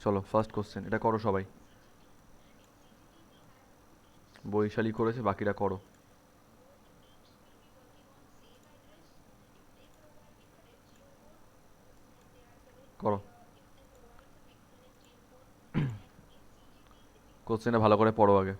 চলো first question, এটা করো সবাই। বৈশালী করেছে, বাকিরা করো। করো, কোশ্চেনটা ভালো করে পড়ো আগে।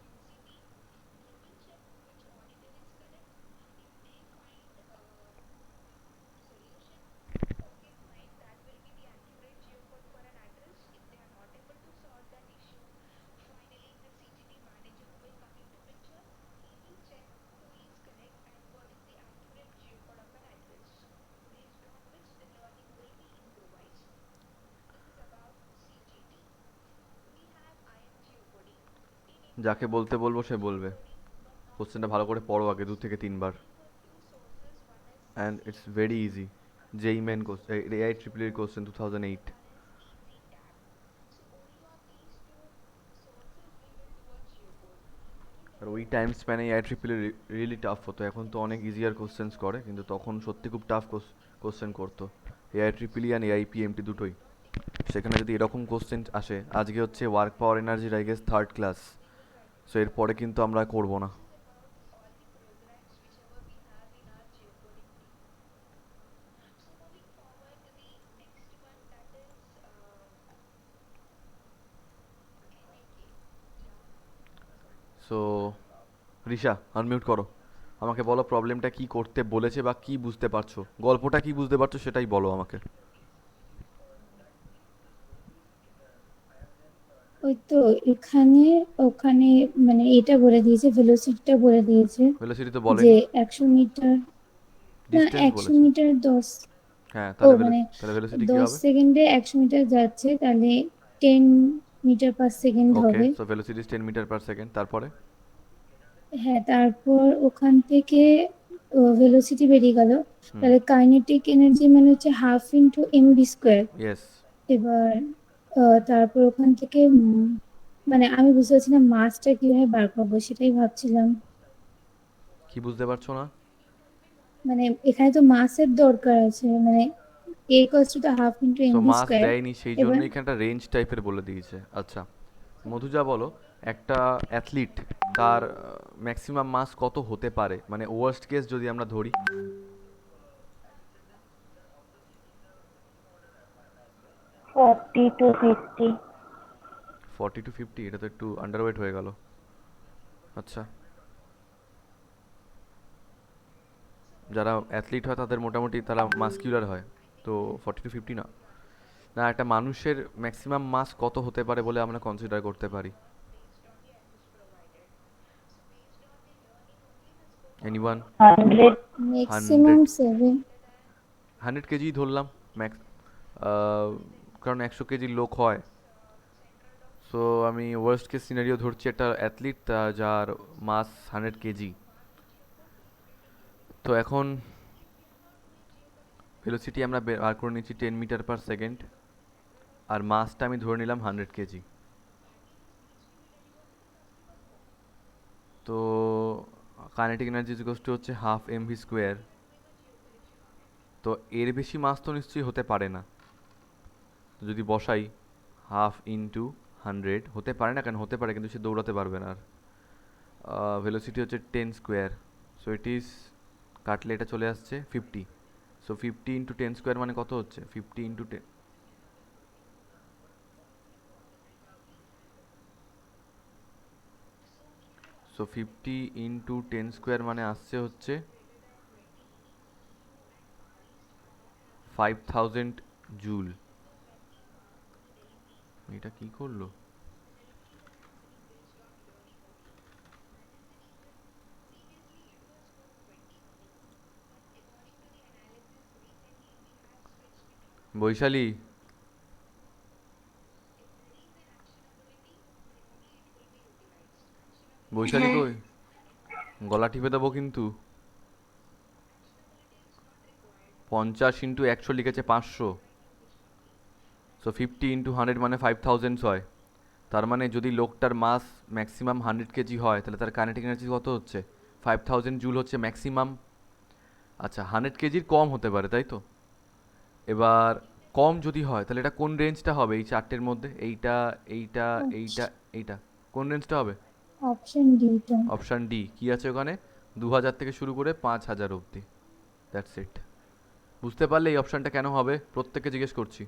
যাকে বলতে বলবো সে বলবে। কোশ্চেনটা ভালো করে পড়ো আগে 2 থেকে 3 বার। And it's very easy. যেই মেন কোশ্চেন, এআই ট্রিপল এর কোশ্চেন 2008। আর ওই টাইম স্প্যানে AI triple E really tough হতো। এখন তো অনেক ইজিয়ার কোশ্চেন্স করে, কিন্তু তখন সত্যি খুব টাফ কোশ্চেন করতো। AI triple E and AI PMT দুটোই। সেখানে যদি এরকম কোশ্চেন আসে, আজকে হচ্ছে ওয়ার্ক পাওয়ার এনার্জির I guess 3rd class. So এরপরে কিন্তু আমরা করবো না। সো রিশা, আনমিউট করো। আমাকে বলো প্রবলেমটা কি করতে বলেছে বা কি বুঝতে পারছো, গল্পটা কি বুঝতে পারছো সেটাই বলো আমাকে। ওই তো এখানে ওখানে মানে এটা বলে দিয়েছে, ভেলোসিটিটা বলে দিয়েছে ভেলোসিটি তো যে বলেনি, 100 মিটার, না ডিস্টেন্স একশো বলেছে। মিটার দশ, হ্যাঁ, ও তাহলে মানে তাহলে ভেলোসিটি কি দশ হবে? সেকেন্ডে 100 মিটার যাচ্ছে, তাহলে 10 মিটার পার সেকেন্ড ওকে, হবে। So velocity is 10 metre per second, তারপরে? হ্যাঁ, তারপর ওখান থেকে ভেলোসিটি বেরিয়ে গেল, হুম। তাহলে কাইনেটিক এনার্জি মানে হচ্ছে ½ ইন্টু mv স্কোয়ার। ইয়েস। এবার তারপর ওখান থেকে মানে আমি বুঝতে পারছি না মাসটা কিভাবে বার করবো, সেটাই ভাবছিলাম। কি বুঝতে পারছো না? মানে এখানে তো মাসের দরকার আছে, মানে a = ½ into so MV mass square. দেয়নি, সেই এবার জন্যই এখানটা রেঞ্জ টাইপের বলে দিয়েছে। আচ্ছা, মধুজা বলো, একটা অ্যাথলিট তার ম্যাক্সিমাম মাস কত হতে পারে, মানে ওয়ার্স্ট কেস যদি আমরা ধরি। 40 to 50। 40 to 50? এটা তো একটু আন্ডারওয়েট হয়ে গেল। আচ্ছা, যারা অ্যাথলিট হয় তাদের মোটামুটি তারা মাস্কিউলার হয়, তো 40 to 50 না। না, একটা মানুষের ম্যাক্সিমাম মাস কত হতে পারে বলে আমরা কনসিডার করতে পারি? এনিওয়ান? 100। ম্যাক্সিমাম 100? 7। 100 কেজি ধরলাম ম্যাক্স, কারণ 100 কেজির লোক হয়। সো আমি ওয়ার্স্ট কেস সিনারিও ধরছি, একটা অ্যাথলিট যার মাস 100 কেজি। তো এখন ভেলোসিটি আমরা বার করে নিচ্ছি 10 মিটার পার সেকেন্ড, আর মাসটা আমি ধরে নিলাম 100 কেজি। তো কাইনেটিক এনার্জি ইকুয়ালস টু হচ্ছে 12 mv স্কোয়ার। তো এর বেশি মাস তো নিশ্চয়ই হতে পারে না। তো যদি বসাই, 12 × 100 হতে পারে না, কেন হতে পারে, কিন্তু সে দৌড়াতে পারবে না। আর ভেলোসিটি হচ্ছে 10 স্কোয়ার, সো ইট ইজ, কাটলে এটা চলে আসছে 50। সো 50 × 10 স্কোয়ার মানে কত হচ্ছে? 50 × 10, সো 50 × 10 স্কোয়ার মানে আসছে হচ্ছে 5000 জুল। এটা কি করলো? বৈশালী, বৈশালী হ্যাঁ, কই? গলা টিপে দেবো কিন্তু। 50 × 100 লিখেছে 500। সো 50 × 100 মানে 5000 হয়। তার মানে যদি লোকটার মাস ম্যাক্সিমাম 100 কেজি হয়, তাহলে তার কাইনেটিক এনার্জি কত হচ্ছে? 5000 জুল হচ্ছে ম্যাক্সিমাম। আচ্ছা, 100 কেজির কম হতে পারে, তাই তো? এবার কম যদি হয় তাহলে এটা কোন রেঞ্জটা হবে এই চারটের মধ্যে? এইটা, এইটা, এইটা, এইটা, কোন রেঞ্জটা হবে? অপশন ডিটা। Option D. কি আছে ওখানে? 2000 থেকে শুরু করে 5000 অবধি। That's it. বুঝতে পারলে এই অপশানটা কেন হবে? প্রত্যেককে জিজ্ঞেস করছি।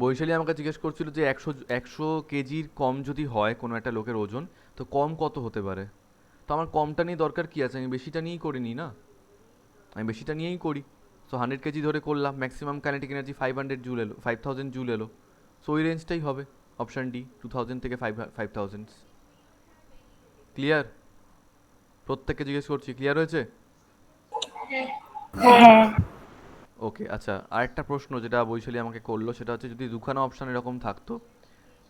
বৈশালী আমাকে জিজ্ঞেস করছিল যে 100 কেজির কম যদি হয় কোনো একটা লোকের ওজন, তো কম কত হতে পারে? তো আমার কমটা নিয়ে দরকার কি আছে? আমি বেশিটা নিয়েই করে নিই না, আমি বেশিটা নিয়েই করি। সো 100 কেজি ধরে করলাম, ম্যাক্সিমাম কাইনেটিক এনার্জি 500 জুল এলো, 5000 জুল এলো। সো ওই রেঞ্জটাই হবে। অপশান ডি, 2000 থেকে 5000। ক্লিয়ার? প্রত্যেককে জিজ্ঞেস করছি, ক্লিয়ার হয়েছে? হ্যাঁ। ওকে, আচ্ছা, আরেকটা প্রশ্ন যেটা বৈশালী আমাকে করলো সেটা হচ্ছে, যদি দুখানা অপশান এরকম থাকতো,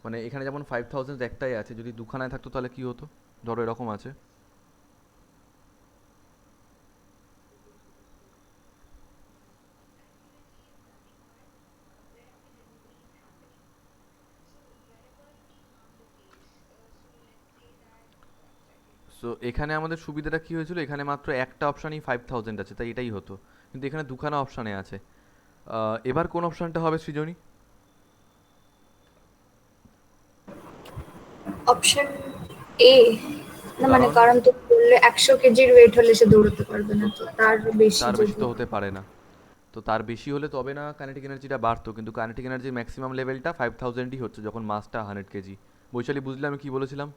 মানে এখানে যেমন 5000 একটাই আছে, যদি দুখানায় থাকতো তাহলে কি হতো? ধরো এরকম আছে, সো এখানে আমাদের সুবিধাটা কি হয়েছিল, এখানে মাত্র একটা অপশানই 5000 আছে, তাই এটাই হতো। কিন্তু এখানে দুখানা অপশানে আছে। এবার কোন অপশানটা হবে সৃজনী? Option A. না মানে কারণ কারণ তো বললে 100 কেজির ওয়েট হলে সে দৌড়াতে পারবে না, তো তার বেশি তার বেশি যদি। তো হতে পারে না। তো তার বেশি হলে তবে না কাইনেটিক এনার্জিটা বাড়তো, কিন্তু কাইনেটিক এনার্জির ম্যাক্সিমাম লেভেলটা 5000ই হচ্ছে যখন মাসটা 100 কেজি। বৈশালী বুঝলে আমি কি বলেছিলাম?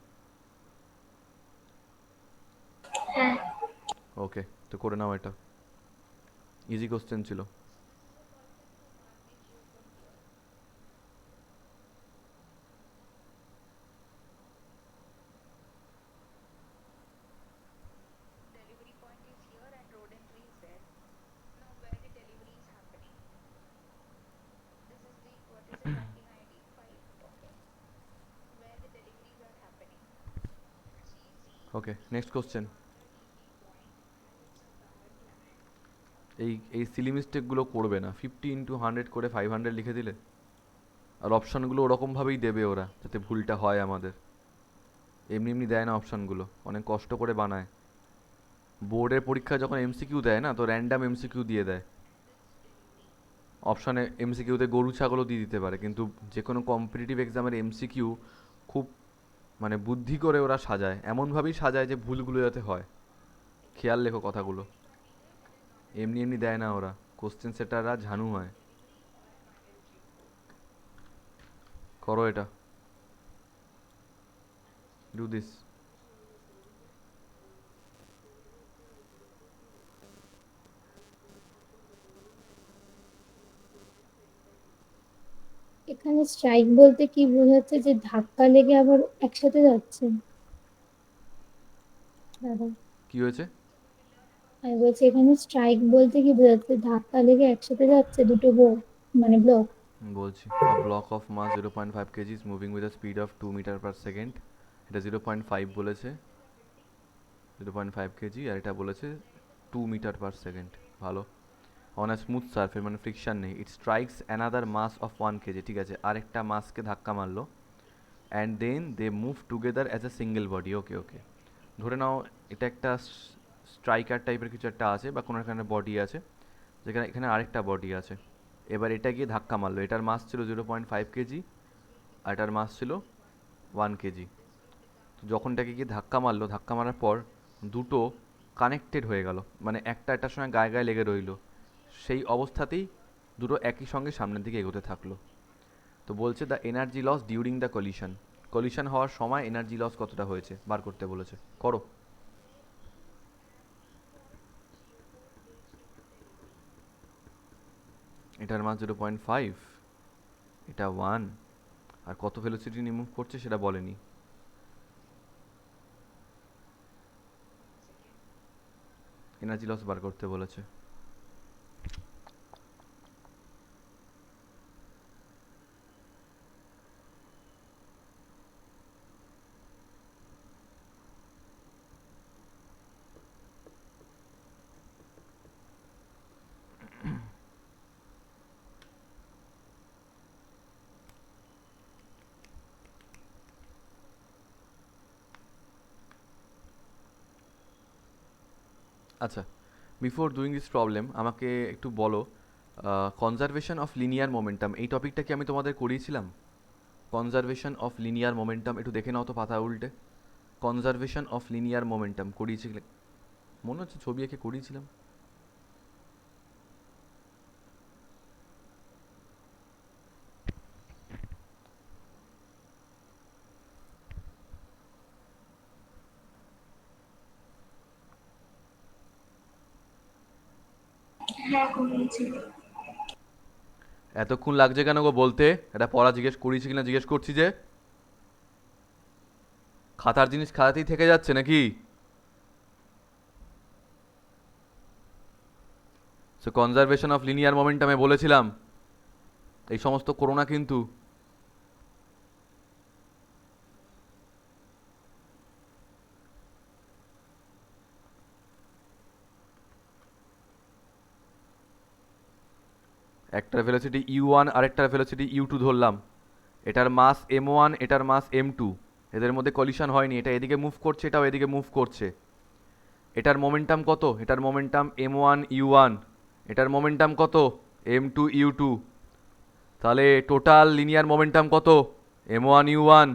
হ্যাঁ। ওকে, তো করে নাও এটা। ইজি কোশ্চেন ছিল। Delivery point is here and road entry is there. Now where the delivery is happening? This is the what is the tracking ID 5. Okay. Where the deliveries are happening. Okay, next question. DP point has its power plant. এই Seely মিস্টেকগুলো করবে না, 50 × 100 করে 500 লিখে দিলে। আর অপশানগুলো ওরকমভাবেই দেবে ওরা, যাতে ভুলটা হয় আমাদের। এমনি এমনি দেয় না অপশানগুলো, অনেক কষ্ট করে বানায়। বোর্ডের পরীক্ষায় যখন এমসিকিউ দেয় না, তো র্যান্ডাম এমসিকিউ দিয়ে দেয়। অপশানে এমসিকিউতে গরু ছাগলও দিয়ে দিতে পারে, কিন্তু যে কোনো কম্পিটিটিভ এক্সামের এমসিকিউ খুব মানে বুদ্ধি করে ওরা সাজায়, এমনভাবেই সাজায় যে ভুলগুলো যাতে হয়। খেয়াল রেখো কথাগুলো, এমনি এমনি দেয় না ওরা। কোশ্চেন সেটাররা ঝানু হয়। করো এটা, ডু দিস। এখানে স্ট্রাইক বলতে কি বোঝাচ্ছে, যে ধাক্কা লেগে আবার একসাথে যাচ্ছে? দাদা, কি হয়েছে? আমি বলছি এখানে স্ট্রাইক বলতে কি বোঝাচ্ছে, ধাক্কা লেগে একসাথে যাচ্ছে দুটো মানে ব্লক? বলছি, a block of mass 0.5 kgs moving with a speed of 2 metre per second. এটা 0.5 বলেছে, 0.5 কেজি, আর এটা বলেছে 2 মিটার পার সেকেন্ড। ভালো। অন আ স্মুথ সার্ফেস, মানে ফ্রিকশন নেই। It strikes another mass of 1 kg, ঠিক আছে, আরেকটা মাসকে ধাক্কা মারলো। And then they move together as a single body. Okay okay, ধরে নাও এটা একটা স্ট্রাইকার টাইপের কিছু একটা আছে, বা কোনো এখানে বডি আছে, যেখানে এখানে আরেকটা বডি আছে। এবার এটা গিয়ে ধাক্কা মারলো, এটার মাস ছিল 0.5 কেজি, আর এটার মাস ছিল 1 কেজি। তো যখন এটাকে গিয়ে ধাক্কা মারলো, ধাক্কা মারার পর দুটো কানেক্টেড হয়ে গেল, মানে একটা এটার সঙ্গে গায়ে গায়ে লেগে রইলো। সেই অবস্থাতেই দুটো একই সঙ্গে সামনের দিকে এগোতে থাকলো। তো বলছে the energy loss during the collision, collision হওয়ার সময় এনার্জি লস কতটা হয়েছে বার করতে বলেছে। করো। এটার মাস 0.5, এটা 1, আর কত ভেলোসিটি নিয়ে মুভ করছে সেটা বলেনি। এনার্জি লস বার করতে বলেছে। আচ্ছা, বিফোর ডুইং দিস প্রবলেম আমাকে একটু বলো, কনজারভেশন অফ লিনিয়ার মোমেন্টাম, এই টপিকটা কি আমি তোমাদের করিয়েছিলাম? কনজারভেশন অফ লিনিয়ার মোমেন্টাম, একটু দেখে নাও তো পাতা উল্টে। কনজারভেশন অফ লিনিয়ার মোমেন্টাম করিয়েছিলে? মনে হচ্ছে ছবি এঁকে করিয়েছিলাম। হ্যাঁ কমিয়েছিল। এতক্ষণ লাগছে কেন গো বলতে? এটা পড়া জিজ্ঞেস করিয়েছি কিনা জিজ্ঞেস করছি যে। খাতার জিনিস খাতাতেই থেকে যাচ্ছে নাকি? সো কনজারভেশন অফ লিনিয়ার মোমেন্টামে বলেছিলাম এই সমস্ত করো না কিন্তু। একটার ভেলোসিটি u1 আরেকটার ভেলোসিটি u2 ধরলাম, এটার মাস m1 এটার মাস m2, এদের মধ্যে কলিশন হয়নি, এটা এদিকে মুভ করছে এটাও এদিকে মুভ করছে। এটার মোমেন্টাম কত? এটার মোমেন্টাম m1 u1, এটার মোমেন্টাম কত? m2 u2। তাহলে টোটাল লিনিয়ার মোমেন্টাম কত? m1 u1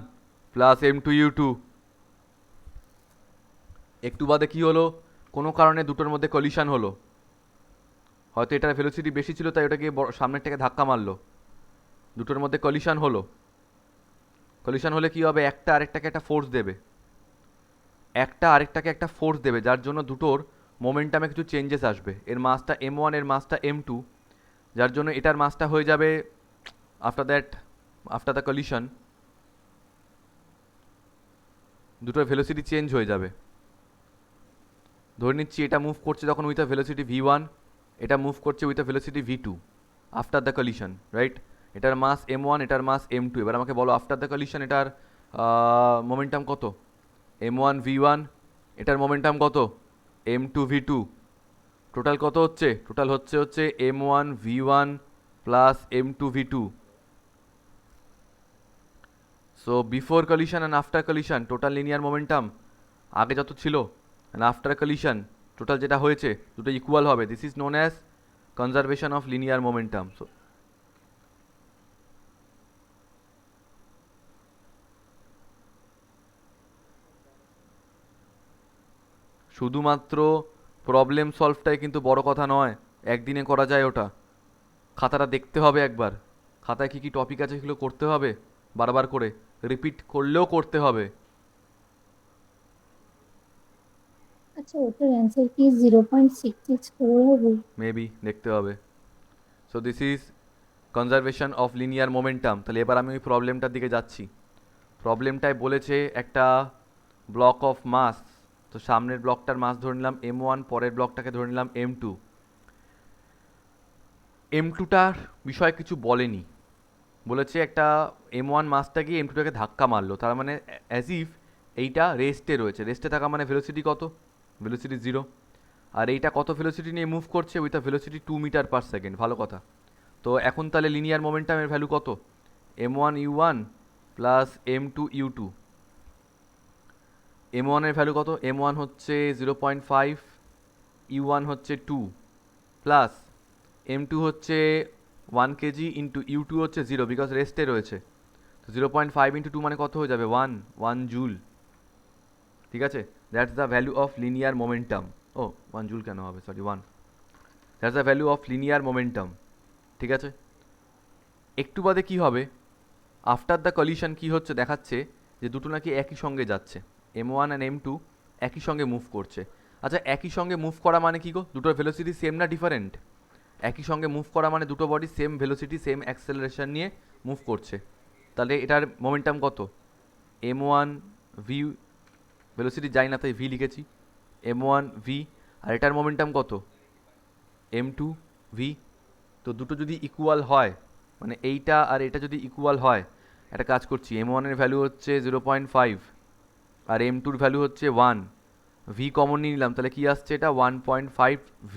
plus m2 u2। একটু বাদে কি হলো? কোনো কারণে দুটোর মধ্যে কলিশন হলো, হয়তো এটার ভেলোসিটি বেশি ছিল তাই ওটাকে সামনেরটাকে ধাক্কা মারলো, দুটোর মধ্যে কলিশন হলো। কলিশন হলে কি হবে? একটা আরেকটাকে একটা ফোর্স দেবে, একটা আরেকটাকে একটা ফোর্স দেবে, যার জন্য দুটোর মোমেন্টামে কিছু চেঞ্জেস আসবে। এর মাসটা m1 এর মাসটা m2, যার জন্য এটার মাসটা হয়ে যাবে আফটার দ্য কলিশন দুটোর ভেলোসিটি চেঞ্জ হয়ে যাবে। ধরে নিচ্ছি এটা মুভ করছে যখন উইথ আ ভেলোসিটি v1, এটা মুভ করছে with a velocity v2 after the collision, right? এটার মাস m1 এটার মাস m2। এবার আমাকে বলো আফটার দ্য কলিশন এটার মোমেন্টাম কত? m1 v1, এটার মোমেন্টাম কত? m2 v2। টোটাল কত হচ্ছে? টোটাল হচ্ছে m1 v1 plus m2 v2। So before collision and after collision total linear momentum আগে যত ছিল অ্যান্ড আফটার কলিশন টোটাল যেটা হয়েছে দুটো ইকুয়াল হবে। This is known as conservation of linear momentum. So শুধুমাত্র প্রবলেম সলভটাই কিন্তু বড় কথা নয়, একদিনে করা যায় ওটা। খাতাটা দেখতে হবে একবার, খাতায় কী কী টপিক আছে সেগুলো করতে হবে, বারবার করে রিপিট করলেও করতে হবে। আচ্ছা, ওটার অ্যান্সার কি 0.66 করে হবে? মেবি দেখতে হবে। So this is conservation of linear momentum. তাহলে এবার আমি ওই প্রবলেমটার দিকে যাচ্ছি। প্রবলেমটায় বলেছে একটা ব্লক অফ মাস, তো সামনের ব্লকটার মাস ধরে নিলাম m1, পরের ব্লকটাকে ধরে নিলাম m2। m2টার বিষয়ে কিছু বলেনি, বলেছে একটা m1 মাসটা গিয়ে m2টাকে ধাক্কা মারলো, তার মানে অ্যাজ ইফ এইটা রেস্টে রয়েছে। রেস্টে থাকা মানে ভেলোসিটি কত? ভেলোসিটি 0। আর এইটা কত ভেলোসিটি নিয়ে মুভ করছে? With a velocity 2 metre per second. ভালো কথা। তো এখন তাহলে লিনিয়ার মোমেন্টামের ভ্যালু কত? m1 u1 plus m2 u2। m1 এর ভ্যালু কত? m1 হচ্ছে 0.5, u1 হচ্ছে 2, প্লাস m2 হচ্ছে 1 কেজি ইন্টু u2 হচ্ছে 0 বিকজ রেস্টে রয়েছে। তো 0.5 ইন্টু 2 মানে কত হয়ে যাবে? 1 জুল। ঠিক আছে, that's the value of linear momentum. ও 1 জুল কেন হবে, sorry 1। That's the value of linear momentum. ঠিক আছে, একটু বাদে কি হবে? আফটার দ্য কলিশন কি হচ্ছে দেখাচ্ছে যে দুটো নাকি একই সঙ্গে যাচ্ছে, m1 অ্যান্ড m2 একই সঙ্গে মুভ করছে। আচ্ছা, একই সঙ্গে মুভ করা মানে কি গো? দুটোর ভেলোসিটি সেম না ডিফারেন্ট? একই সঙ্গে মুভ করা মানে দুটো body same velocity same acceleration নিয়ে মুভ করছে। তাহলে এটার মোমেন্টাম কত? m1 v, ভেলোসিটি যাই না তাই v লিখেছি, m1 v। আর এটার মোমেন্টাম কত? m2 v। তো দুটো যদি ইকুয়াল হয়, মানে এইটা আর এটা যদি ইকুয়াল হয়, একটা কাজ করছি, m1 এর ভ্যালু হচ্ছে 0.5 আর m2 এর ভ্যালু হচ্ছে 1, v কমন নিয়ে নিলাম, তাহলে কি আসছে? এটা 1.5 v।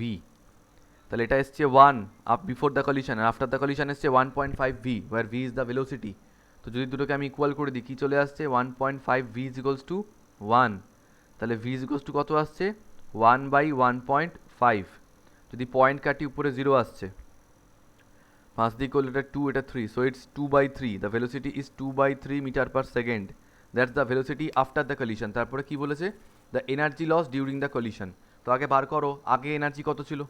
তাহলে এটা এসছে 1 আপ বিফোর দ্য কলিশন, আর আফটার দ্য কলিশন এসছে 1.5 v, where v is the velocity. তো যদি দুটোকে আমি ইকুয়াল করে দিই, কি চলে আসছে? 1.5 v ইজ ইকুয়ালস টু 1। তাহলে v ইজ ইকুয়ালস টু কত আসছে? 1/1.5। যদি পয়েন্ট কাটি উপরে 0 আসছে, 5 দিয়ে করলে এটা 2, এটা 3, so it's 2/3. The velocity is 2/3 meter per second. That's the velocity after the collision. তারপরে কি বলেছে? The energy loss during the collision. তো আগে বার করো, আগে এনার্জি কত ছিল,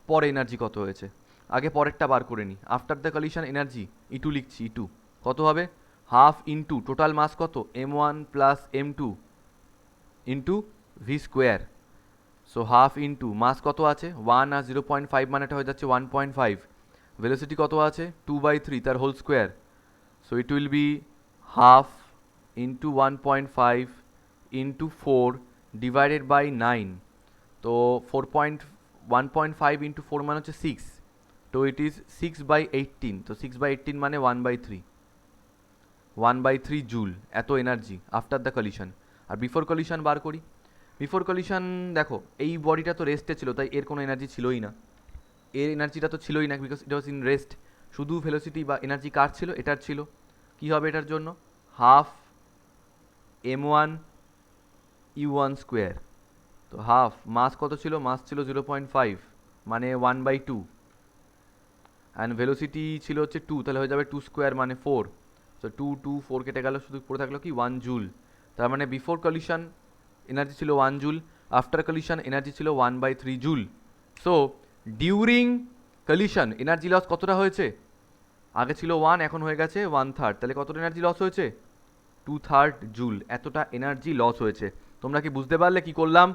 পরে এনার্জি কত হয়েছে। আগে পরেরটা বার করে নিই। After the collision energy E2 লিখছি, E2 কত হবে, হাফ ইন্টু টোটাল মাস কত m1 plus m2 into V square. So half into mass কত আছে 1 আর 0.5 মানে এটা হয়ে যাচ্ছে 1.5। ভেলোসিটি কত আছে 2/3 তার whole square. So it will be half into 1.5 into 4 divided by 9। তো 1.5 ইন্টু 4 মানে হচ্ছে 6, তো ইট ইজ 6/18। তো 6/18 মানে 1/3 জুল এত এনার্জি আফটার দ্য কলিশন। আর বিফোর কলিশন বার করি। বিফোর কলিশন দেখো এই বডিটা তো রেস্টে ছিল, তাই এর কোনো এনার্জি ছিলই না, এর এনার্জিটা তো ছিলই না, because it was in rest. শুধু ভেলোসিটি বা এনার্জি কার ছিল, এটার ছিল। কি হবে এটার জন্য, হাফ m1 u1 স্কোয়ার। তো হাফ মাস কত ছিল, মাস ছিল 0.5 মানে 1/2, অ্যান্ড ভেলোসিটি ছিল হচ্ছে 2, তাহলে হয়ে যাবে 2 স্কোয়ার মানে 4। তো 2 4 কেটে গেল, শুধু পড়ে থাকলো কি 1 জুল। তার মানে বিফোর কলিশন এনার্জি ছিল 1 জুল, আফটার কলিশন এনার্জি ছিল 1/3 joule. So during collision energy loss কতটা হয়েছে, আগে ছিল 1 এখন হয়ে গেছে 1/3, তাহলে কতটা এনার্জি লস হয়েছে 2/3 জুল, এতটা এনার্জি লস হয়েছে। তোমরা কি বুঝতে পারলে কি করলাম?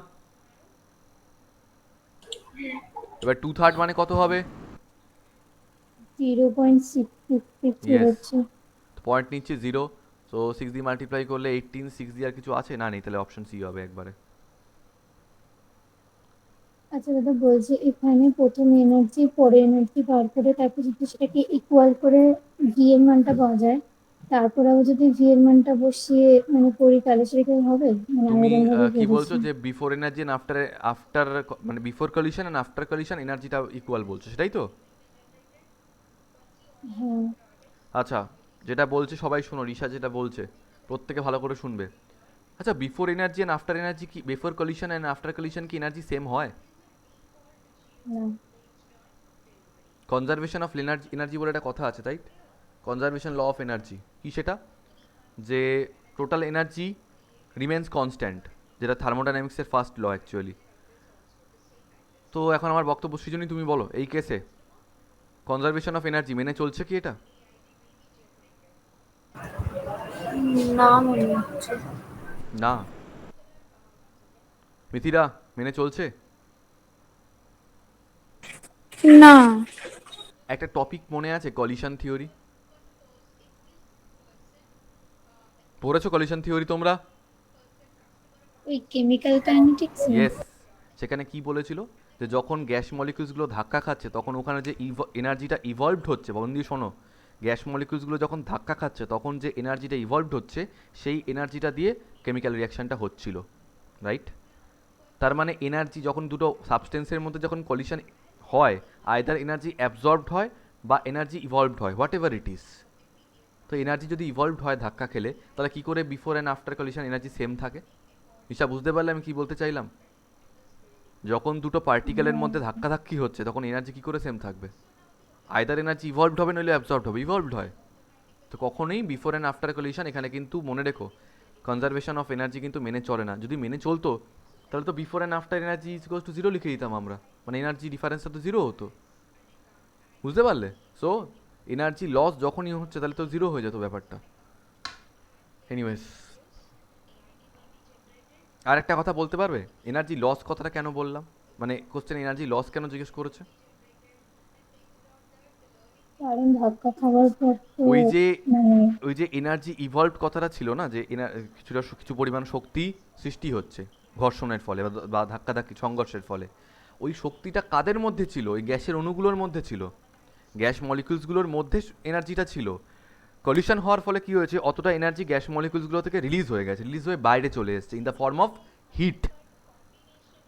এবার 2/3 মানে কত হবে, 0.663 Yes. হচ্ছে। পয়েন্ট নিচ্ছে 0, সো 6 দিয়ে মাল্টিপ্লাই করলে 18, 6 দিয়ে আর কিছু আছে না, নেই, তাহলে অপশন সি হবে একবারে। আচ্ছা দাদা বলছি এখানে প্রথম এনার্জি পরে এনার্জি বার করে তারপর যদি সেটাকে ইকুয়াল করে ভি এর মানটা পাওয়া যায়, তারপর আবার যদি ভি এর মানটা বসিয়ে মানে করি তাহলে সেটা কি হবে, মানে আমি তুমি এরকম ভাবে কি ভেবেছি। বলছো যে before energy and after after মানে before collision and after collision এনার্জিটা ইকুয়াল বলছো, সেটাই তো? হ্যাঁ আচ্ছা, যেটা বলছে সবাই শোনো, রিসা যেটা বলছে প্রত্যেকে ভালো করে শুনবে। আচ্ছা, before energy and after energy কি, before collision and after collision কি এনার্জি সেম হয়? না কনজারভেশন অফ এনার্জি এনার্জি বলে একটা কথা আছে, তাই কনজারভেশন ল অফ এনার্জি কি সেটা, যে টোটাল এনার্জি রিমেন্স কনস্ট্যান্ট, যেটা থার্মোডাইনামিক্সের ফার্স্ট ল অ্যাকচুয়ালি। তো এখন আমার বক্তব্য সৃজনী তুমি বলো, এই কেসে কনজারভেশন অফ এনার্জি মেনে চলছে কি এটা? না মনে হচ্ছে। না। মিথিরা মেনে চলছে? না। একটা টপিক মনে আছে কলিশন থিওরি, পড়েছো কলিশন থিওরি তোমরা? ওই কেমিক্যাল কাইনেটিক্স। ইয়েস। সেখানে কি বলেছিল, যে যখন গ্যাস মলিকিউলসগুলো ধাক্কা খাচ্ছে তখন ওখানে যে এনার্জিটা ইভলভড হচ্ছে, বন্ধ দিয়ে শোনো, গ্যাস মলিকিউলসগুলো যখন ধাক্কা খাচ্ছে তখন যে এনার্জিটা ইভলভড হচ্ছে সেই এনার্জিটা দিয়ে কেমিক্যাল রিয়াকশনটা হচ্ছিল, রাইট? তার মানে এনার্জি যখন দুটো সাবস্টেন্সের মধ্যে যখন কলিশন হয়, আইদার এনার্জি অ্যাবজর্বড হয় বা এনার্জি ইভলভড হয়, হোয়াট এভার ইট ইজ। তো এনার্জি যদি ইভলভড হয় ধাক্কা খেলে, তাহলে কী করে before and after collision energy same থাকে? ঈশা বুঝতে পারলে আমি কী বলতে চাইলাম? যখন দুটো পার্টিকেলের মধ্যে ধাক্কাধাক্কি হচ্ছে তখন এনার্জি কী করে সেম থাকবে? আইদার এনার্জি ইভলভড হবে নইলে অ্যাবজর্বড হবে, ইভলভড হয়। তো কখনোই বিফোর অ্যান্ড আফটার কলিশন এখানে কিন্তু মনে রেখো কনজারভেশন অফ এনার্জি কিন্তু মেনে চলে না। যদি মেনে চলতো তাহলে তো before and after energy is equals two 0 লিখে দিতাম আমরা, মানে এনার্জি ডিফারেন্সটা তো 0 হতো, বুঝতে পারলে? সো এনার্জি লস যখনই হচ্ছে তাহলে তো 0 হয়ে যেত ব্যাপারটা। এনিওয়েজ, আর একটা কথা বলতে পারবে, এনার্জি লস কথাটা কেন বললাম, মানে কোশ্চেন এনার্জি লস কেন জিজ্ঞেস করেছে? কারণ ধাক্কা খাওয়ার পর তো ওই যে মানে ওই যে এনার্জি ইভলভড কথাটা ছিল না, যে কিছুটা কিছু পরিমাণ শক্তি সৃষ্টি হচ্ছে ঘর্ষণের ফলে বা ধাক্কাধাক্কি সংঘর্ষের ফলে, ওই শক্তিটা কাদের মধ্যে ছিল? ওই গ্যাসের অণুগুলোর মধ্যে ছিল, গ্যাস মলিকিউলসগুলোর মধ্যে এনার্জিটা ছিল। কলিশন হওয়ার ফলে কি হয়েছে, অতটা এনার্জি গ্যাস মলিকিউলসগুলো থেকে রিলিজ হয়ে গেছে, রিলিজ হয়ে বাইরে চলে এসেছে in the form of heat.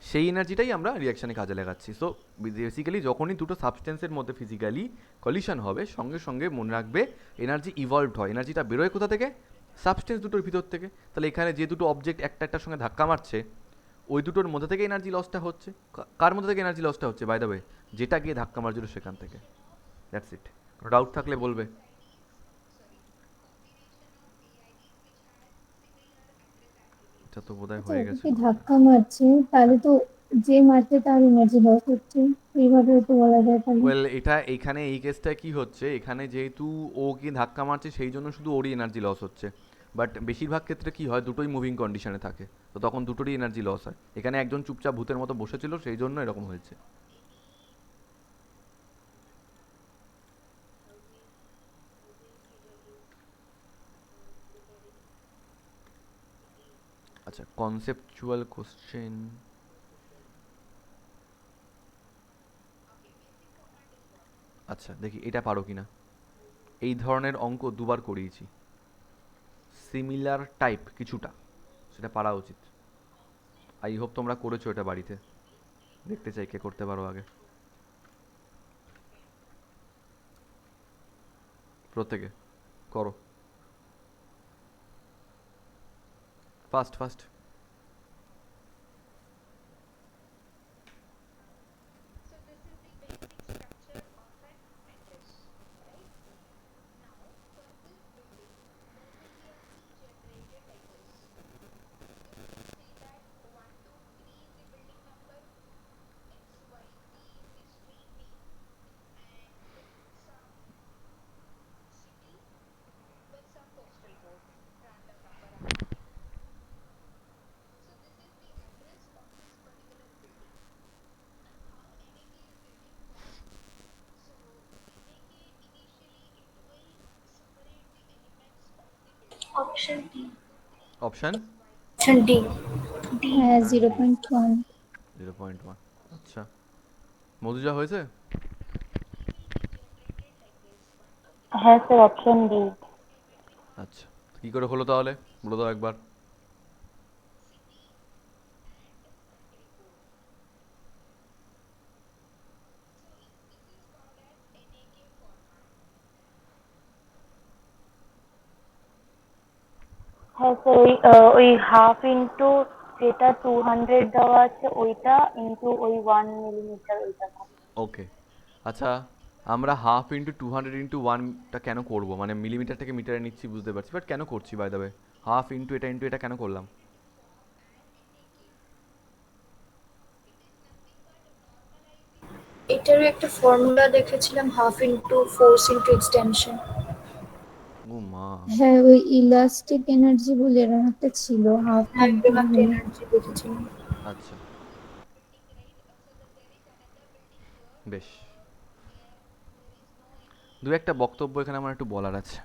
সেই এনার্জিটাই আমরা রিয়াকশানে কাজে লাগাচ্ছি। সো বেসিক্যালি যখনই দুটো সাবস্টেন্সের মধ্যে ফিজিক্যালি কলিশন হবে সঙ্গে সঙ্গে মনে রাখবে এনার্জি ইভলভড হয়। এনার্জিটা বেরোয় কোথা থেকে? সাবস্টেন্স দুটোর ভিতর থেকে। তাহলে এখানে যে দুটো অবজেক্ট একটা একটার সঙ্গে ধাক্কা মারছে ওই দুটোর মধ্যে থেকে এনার্জি লসটা হচ্ছে। কার মধ্যে থেকে এনার্জি লসটা হচ্ছে বাই দ্য ওয়ে? যেটা গিয়ে ধাক্কা মারছিল সেখান থেকে। That's it. কোনো ডাউট থাকলে বলবে। এটা তো বোধহয় আচ্ছা হয়ে গেছে। ওকে ধাক্কা মারছে, তাহলে তো যে মারছে তার এনার্জি লস হচ্ছে, এইভাবে তো বলা যায় তাহলে। ওয়েল, এটা এখানে এই কেসটা কি হচ্ছে, এখানে যেহেতু ও কি ধাক্কা মারছে সেই জন্য শুধু ওরই এনার্জি লস হচ্ছে, বাট বেশিরভাগ ক্ষেত্রে কি হয় দুটোই মুভিং কন্ডিশনে থাকে, তো তখন দুটোরই এনার্জি লস হয়। এখানে একজন চুপচাপ ভূতের মতো বসেছিল সেই জন্য এরকম হয়েছে। আচ্ছা, কনসেপচুয়াল কোশ্চেন। আচ্ছা দেখি এটা পারো কিনা। এই ধরনের অঙ্ক দুবার করিয়েছি, সিমিলার টাইপ কিছুটা, সেটা পারা উচিত। আই হোপ তোমরা করেছো এটা বাড়িতে। দেখতে চাই কে করতে পারো আগে, প্রত্যেকে করো fast fast. So this is the basic structure of an matrix, right? Now, for this building, there will be a key generated like this. You can see that 1, 2, 3 is the building number, X, Y, Z is the street name, and some city with some postal code, random number I'm giving. So this is the address of this particular building. How NAK is getting formed? So NAK initially it will separate the elements of the building Option D. into option X, Y, Z. Option D. D. হ্যাঁ 0.1। 0.1। আচ্ছা, মধুজা হয়েছে? হ্যাঁ sir, option D. আচ্ছা, কী করে হলো তাহলে বলে দাও একবার। হ্যাঁ স্যার, ওই হাফ ইন্টু যেটা 200 দেওয়া আছে ওইটা ইন্টু ওই 1 মিলিমিটার ওইটা। ওকে, আচ্ছা আমরা হাফ ইন্টু 200 × 1টা কেন করবো, মানে মিলিমিটার থেকে মিটারে নিচ্ছি বুঝতে পারছি, বাট কেন করছি by the way, half into এটা কেন করলাম? এটারও একটা ফর্মুলা দেখেছিলাম, half into force into extension. ও মা। হ্যাঁ ওই ইলাস্টিক এনার্জি বলে এরকম একটা ছিল, হাফ একদম একটা এনার্জি দেখেছিলাম। আচ্ছা বেশ, দু একটা বক্তব্য এখানে আমার একটু বলার আছে,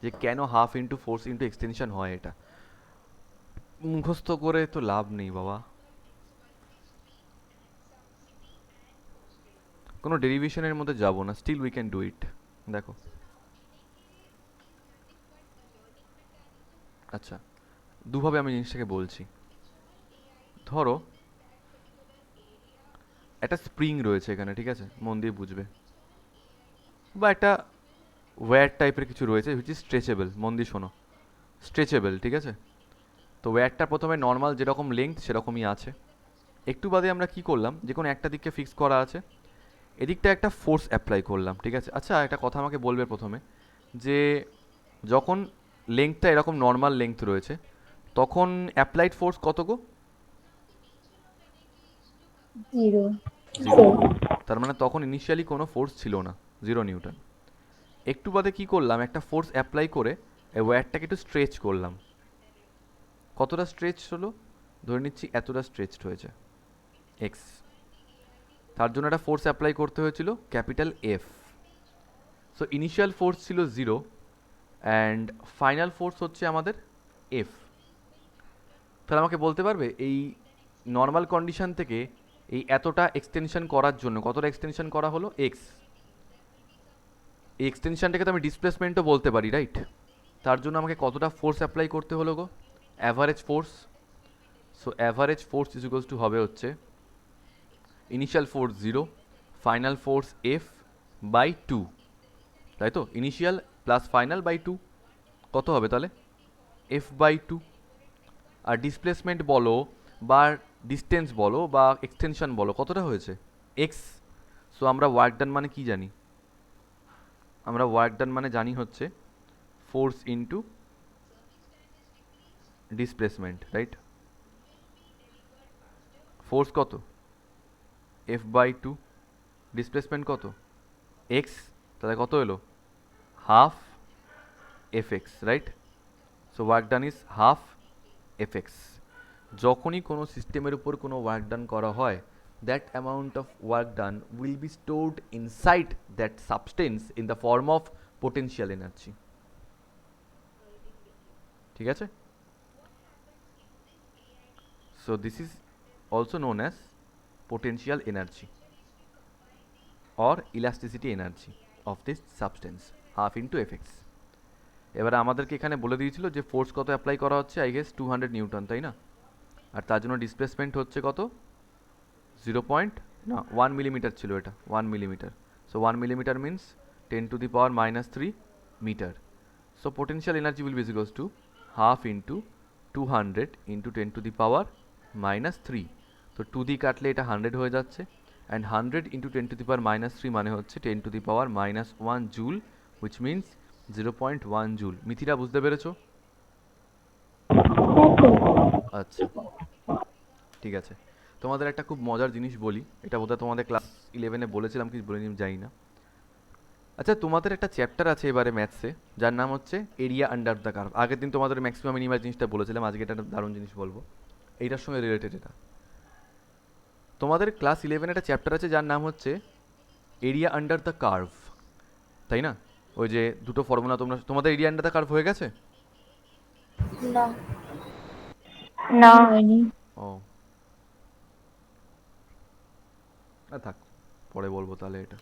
যে কেন half into force into extension হয়। এটা মুখস্থ করে তো লাভ নেই বাবা, কোনো ডেরিভেশনের মধ্যে যাবো না, still we can do it. দেখো আচ্ছা, দুভাবে আমি জিনিসটাকে বলছি। ধরো একটা স্প্রিং রয়েছে এখানে, ঠিক আছে, মন দিয়ে বুঝবে, বা একটা ওয়্যার টাইপের কিছু রয়েছে হুইচ ইজ স্ট্রেচেবল, মন দিয়ে শোনো, স্ট্রেচেবল, ঠিক আছে। তো ওয়্যারটা প্রথমে নর্মাল যেরকম লেংথ সেরকমই আছে, একটু বাদে আমরা কি করলাম, যে কোনো একটা দিককে ফিক্স করা আছে, এদিকটা একটা ফোর্স অ্যাপ্লাই করলাম, ঠিক আছে। আচ্ছা একটা কথা আমাকে বলবে প্রথমে, যে যখন লেংথটা এরকম নর্মাল লেংথ রয়েছে তখন অ্যাপ্লাইড ফোর্স কত গো? 0। 0। তার মানে তখন ইনিশিয়ালি কোনো ফোর্স ছিল না, 0 নিউটন। একটু বাদে কি করলাম, একটা ফোর্স অ্যাপ্লাই করে এই ওয়্যারটাকে একটু স্ট্রেচ করলাম। কতটা স্ট্রেচ হলো, ধরে নিচ্ছি এতটা স্ট্রেচড হয়েছে এক্স, তার জন্য একটা ফোর্স অ্যাপ্লাই করতে হয়েছিল capital F. So initial force ছিল 0 অ্যান্ড ফাইনাল ফোর্স হচ্ছে আমাদের এফ। তাহলে আমাকে বলতে পারবে এই নর্মাল কন্ডিশন থেকে এই এতটা এক্সটেনশন করার জন্য কতটা এক্সটেনশন করা হলো, এক্স। এই এক্সটেনশনটাকে তো আমি ডিসপ্লেসমেন্টও বলতে পারি, রাইট? তার জন্য আমাকে কতটা ফোর্স অ্যাপ্লাই করতে হলো গো, average force. So average force is equals to হবে হচ্ছে initial force 0, final force F by 2, তাই তো? ইনিশিয়াল প্লাস ফাইনাল বাই 2 কত হবে তাহলে, এফ বাই 2। আর ডিসপ্লেসমেন্ট বলো বা ডিস্টেন্স বলো বা এক্সটেনশন বলো, কতটা হয়েছে, এক্স। সো আমরা ওয়ার্ক ডান মানে কি জানি, আমরা ওয়ার্ক ডান মানে জানি হচ্ছে force into displacement, right? Force কত? F/2, ডিসপ্লেসমেন্ট কত? x, তাহলে কত এলো? Half fx, right? So work done is half fx। যখনই কোনো সিস্টেমের উপর কোনো ওয়ার্ক ডান করা হয়, that amount of work done will be stored inside that substance in the form of potential energy. ঠিক আছে? So this is also known as potential energy or elasticity energy of this substance, half into Fx। এবারে আমাদেরকে এখানে বলে দিয়েছিল যে force কত apply করা হচ্ছে, আই গেস 200 নিউটন, তাই না? আর তার জন্য ডিসপ্লেসমেন্ট হচ্ছে কত? 1 মিলিমিটার ছিল এটা, 1 millimetre. So 1 millimetre means 10⁻³ metre. So potential energy will be equals to half into 200 into 10⁻³ তো 2 দিয়ে কাটলে এটা 100 হয়ে যাচ্ছে, অ্যান্ড 100 ইন্টু 10⁻³ মানে হচ্ছে 10⁻⁻1 জুল, হুইচ মিন্স 0.1 জুল। মিথিরা বুঝতে পেরেছো? আচ্ছা, ঠিক আছে। তোমাদের একটা খুব মজার জিনিস বলি, এটা বোধহয় তোমাদের ক্লাস 11-এ বলেছিলাম কি বলিনি জানি না। আচ্ছা, তোমাদের একটা চ্যাপ্টার আছে এবারে ম্যাথসে, যার নাম হচ্ছে এরিয়া আন্ডার দ্য কার্ভ। আগের দিন তোমাদের ম্যাক্সিমাম মিনিমাম জিনিসটা বলেছিলাম, আজকে এটা একটা দারুণ জিনিস বলবো, এইটার সঙ্গে রিলেটেড। এটা তোমাদের ক্লাস 11 একটা চ্যাপ্টার আছে যার নাম হচ্ছে এরিয়া আন্ডার দ্য কার্ভ, তাই না? ওই যে দুটো ফর্মুলা তোমাদের এরিয়া আন্ডার দ্য কার্ভ হয়ে গেছে? না না হয়নি। ও থাক, পরে বলবো তাহলে, এটা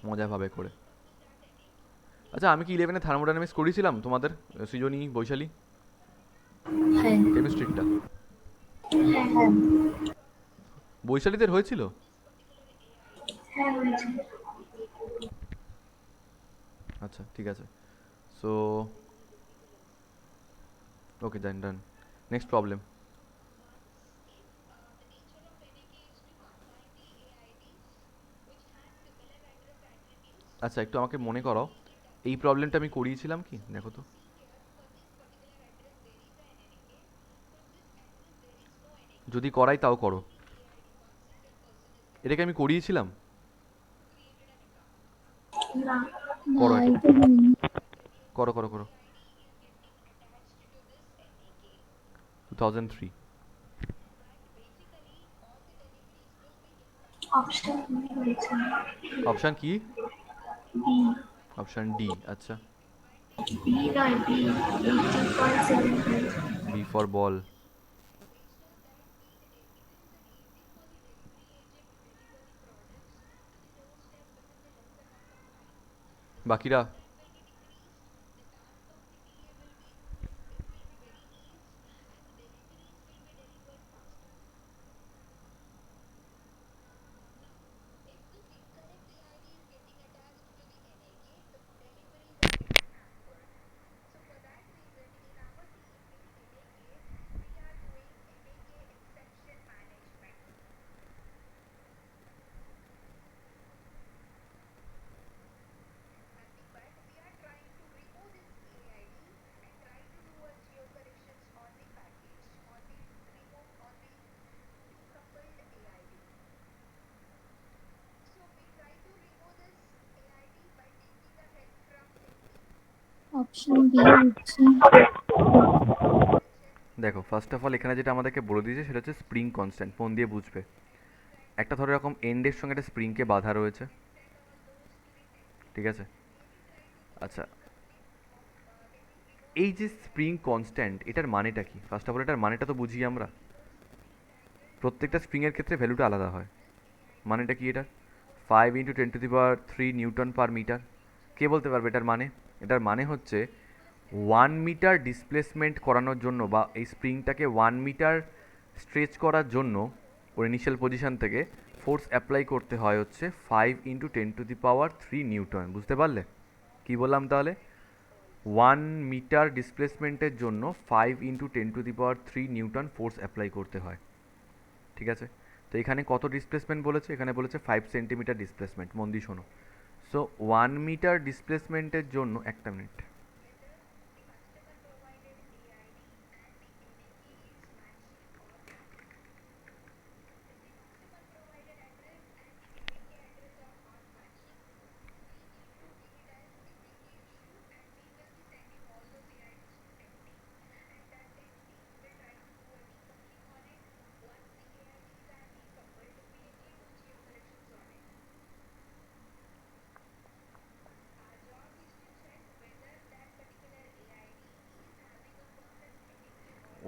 মজা ভাবে করে। আচ্ছা, আমি কি 11-এ থার্মোডাইনামিক্স করেছিলাম তোমাদের? সৃজনী, বৈশালী, হ্যাঁ কেমিস্ট্রিটা হ্যাঁ বৈশালীদের হয়েছিল? হ্যাঁ হয়েছে। আচ্ছা, ঠিক আছে। So okay, done done. Next problem. আচ্ছা, একটু আমাকে মনে করাও, এই প্রবলেমটা আমি করিয়েছিলাম কি, দেখো তো। যদি করাই তাও করো, এটাকে আমি করিয়েছিলাম? না করো না, এটা, এটা হয়নি। করো করো করো। 2003। অপশন হয়েছে অপশান কি? বি। অপশান ডি, আচ্ছা। বি নয়, বি 18.75। B for ball. বাকিরা? অপশন বি হচ্ছে। দেখো, ফার্স্ট অফ অল এখানে যেটা আমাদেরকে বলে দিয়েছে সেটা হচ্ছে স্প্রিং কনস্ট্যান্ট। মন দিয়ে বুঝবে, একটা ধরো এরকম এন্ডের সঙ্গে একটা স্প্রিংকে বাঁধা রয়েছে, ঠিক আছে? আচ্ছা, এই যে স্প্রিং কনস্ট্যান্ট, এটার মানেটা কি? ফার্স্ট অফ অল এটার মানেটা তো বুঝি আমরা। প্রত্যেকটা স্প্রিংয়ের ক্ষেত্রে ভ্যালুটা আলাদা হয়। মানেটা কি এটার? 5 × 10⁻³ নিউটন পার মিটার। কে বলতে পারবে এটার মানে? এটার মানে হচ্ছে 1 মিটার ডিসপ্লেসমেন্ট করানোর জন্য, বা এই স্প্রিংটাকে 1 মিটার স্ট্রেচ করার জন্য ওর ইনিশিয়াল পজিশন থেকে ফোর্স অ্যাপ্লাই করতে হয় হচ্ছে 5 × 10⁻³ নিউটন। বুঝতে পারলে কি বললাম তাহলে? 1 মিটার ডিসপ্লেসমেন্টের জন্য 5 × 10⁻³ নিউটন ফোর্স অ্যাপ্লাই করতে হয়, ঠিক আছে? তো এখানে কত ডিসপ্লেসমেন্ট বলেছে? এখানে বলেছে 5 সেন্টিমিটার ডিসপ্লেসমেন্ট। মন দিয়ে শোনো। সো 1 মিটার ডিসপ্লেসমেন্টের জন্য একটা মিনিট,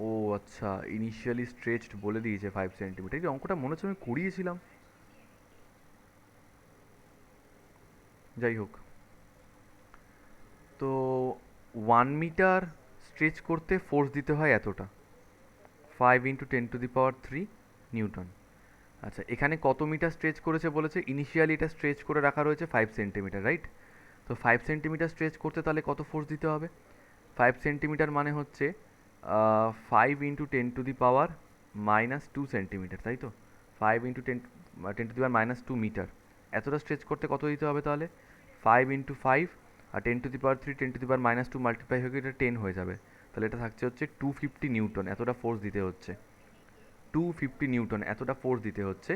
ও আচ্ছা, ইনিশিয়ালি স্ট্রেচড বলে দিয়েছে 5 সেন্টিমিটার। এই অঙ্কটা মনে হচ্ছে আমি করিয়েছিলাম, যাই হোক। তো 1 মিটার স্ট্রেচ করতে ফোর্স দিতে হয় এতটা, 5 × 10⁻³ নিউটন। আচ্ছা, এখানে কত মিটার স্ট্রেচ করেছে বলেছে? ইনিশিয়ালি এটা স্ট্রেচ করে রাখা রয়েছে 5 সেন্টিমিটার, রাইট? তো 5 সেন্টিমিটার স্ট্রেচ করতে তাহলে কত ফোর্স দিতে হবে? 5 সেন্টিমিটার মানে হচ্ছে 5 × 10⁻² সেন্টিমিটার, তাই তো? 5 × 10⁻² মিটার। এতটা স্ট্রেচ করতে কত দিতে হবে তাহলে? 5 × 5 আর 10⁻³ 10⁻² মাল্টিপ্লাই হয়ে গিয়ে এটা 10 হয়ে যাবে। তাহলে এটা থাকছে হচ্ছে 250 নিউটন, এতটা ফোর্স দিতে হচ্ছে। 250 নিউটন এতটা ফোর্স দিতে হচ্ছে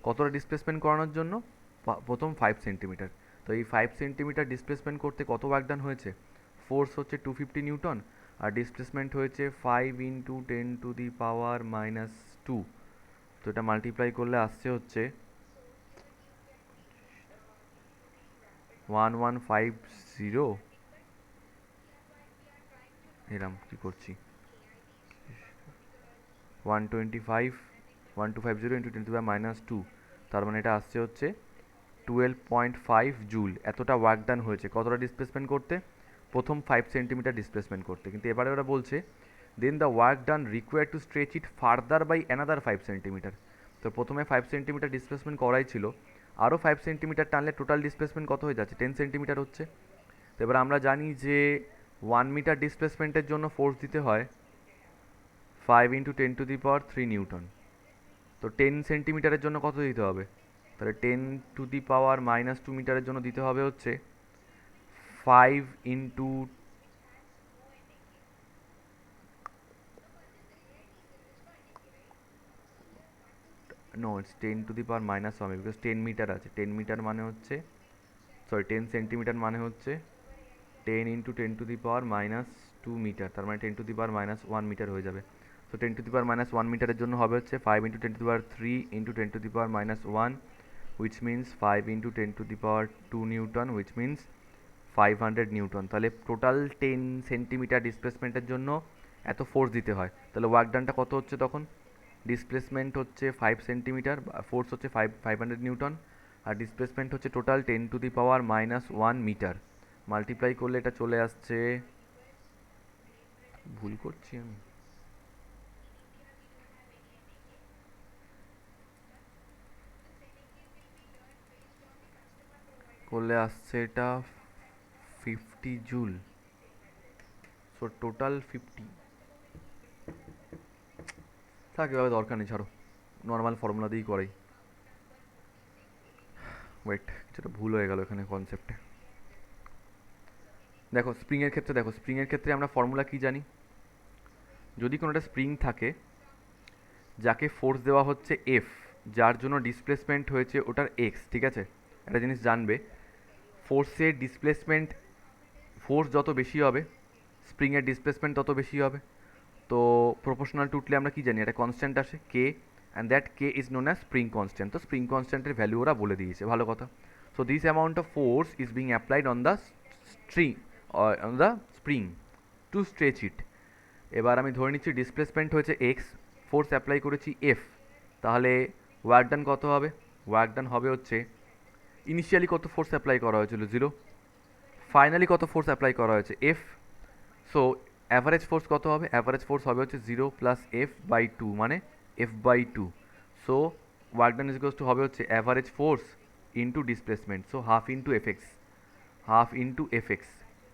কতটা ডিসপ্লেসমেন্ট করানোর জন্য? প্রথম 5 সেন্টিমিটার। তো এই 5 সেন্টিমিটার ডিসপ্লেসমেন্ট করতে কত ওয়ার্ক ডান হয়েছে? ফোর্স হচ্ছে 250 নিউটন আর ডিসপ্লেসমেন্ট হয়েছে 5 × 10⁻²। তো এটা মাল্টিপ্লাই করলে আসছে হচ্ছে 1150। এরম কি করছি, 1250 তার মানে এটা আসছে হচ্ছে 12.5 জুল। এতটা ওয়ার্ক ডান হয়েছে কতটা ডিসপ্লেসমেন্ট করতে? প্রথম 5 সেন্টিমিটার ডিসপ্লেসমেন্ট করতে। কিন্তু এবারে ওরা বলছে then the work done required to stretch it further by another 5 centimetre. তো প্রথমে 5 সেন্টিমিটার ডিসপ্লেসমেন্ট করাই ছিল, আরও 5 সেন্টিমিটার টানলে টোটাল ডিসপ্লেসমেন্ট কত হয়ে যাচ্ছে? 10 সেন্টিমিটার হচ্ছে। তো এবার আমরা জানি যে 1 মিটার ডিসপ্লেসমেন্টের জন্য ফোর্স দিতে হয় 5 × 10⁻³ নিউটন। তো 10 সেন্টিমিটারের জন্য কত দিতে হবে? তাহলে 10⁻² মিটারের জন্য দিতে হবে হচ্ছে 5 ইন্টু নো ইটস 10⁻⁻1 হবে, বিকজ 10 মিটার আছে। 10 মিটার মানে হচ্ছে, সরি 10 সেন্টিমিটার মানে হচ্ছে 10 × 10⁻² মিটার, তার মানে 10⁻⁻1 মিটার হয়ে যাবে। তো 10⁻⁻1 মিটারের জন্য হবে হচ্ছে 5 × 10⁻³ into 10⁻⁻1, which means 5 × 10⁻² Newton, which means 500 Newton. তাহলে টোটাল 10 সেন্টিমিটার ডিসপ্লেসমেন্টের জন্য এত ফোর্স দিতে হয়। তাহলে ওয়ার্ক ডানটা কত হচ্ছে তখন? ডিসপ্লেসমেন্ট হচ্ছে 5 সেন্টিমিটার, ফোর্স হচ্ছে 500 নিউটন, আর ডিসপ্লেসমেন্ট হচ্ছে টোটাল 10⁻⁻1 মিটার। মাল্টিপ্লাই করলে এটা চলে আসছে, ভুল করছি আমি, করলে আসছে এটা 50 জুল। So total 50। থাক, এভাবে দরকার নেই, ছাড়ো, নর্মাল ফর্মুলা দিয়েই করাই। ওয়েট, কিছুটা ভুল হয়ে গেল এখানে কনসেপ্টে। দেখো স্প্রিংয়ের ক্ষেত্রে, দেখো স্প্রিংয়ের ক্ষেত্রে আমরা ফর্মুলা কি জানি? যদি কোনো একটা স্প্রিং থাকে যাকে ফোর্স দেওয়া হচ্ছে এফ, যার জন্য ডিসপ্লেসমেন্ট হয়েছে ওটার এক্স, ঠিক আছে? একটা জিনিস জানবে, ফোর্সের ডিসপ্লেসমেন্ট, ফোর্স যত বেশি হবে স্প্রিংয়ের ডিসপ্লেসমেন্ট তত বেশি হবে। তো প্রপোর্শনাল টু উঠলে আমরা কি জানি, একটা কনস্ট্যান্ট আসে K, and that K is known as spring constant. তো স্প্রিং কনস্ট্যান্টের ভ্যালু ওরা বলে দিয়েছে, ভালো কথা। So this amount of force is being applied on the string, on the spring to stretch it. এবার আমি ধরে নিচ্ছি ডিসপ্লেসমেন্ট হয়েছে এক্স, ফোর্স অ্যাপ্লাই করেছি এফ, তাহলে ওয়ার্ক ডান কত হবে? ওয়ার্ক ডান হবে হচ্ছে, ইনিশিয়ালি কত ফোর্স অ্যাপ্লাই করা হয়েছিল? 0। ফাইনালি কত ফোর্স অ্যাপ্লাই করা হয়েছে? এফ। সো অ্যাভারেজ ফোর্স কত হবে? অ্যাভারেজ ফোর্স হবে হচ্ছে 0 প্লাস F/2, মানে F/2। So work done is equals to হবে হচ্ছে average force into displacement, so half into FX, half into FX.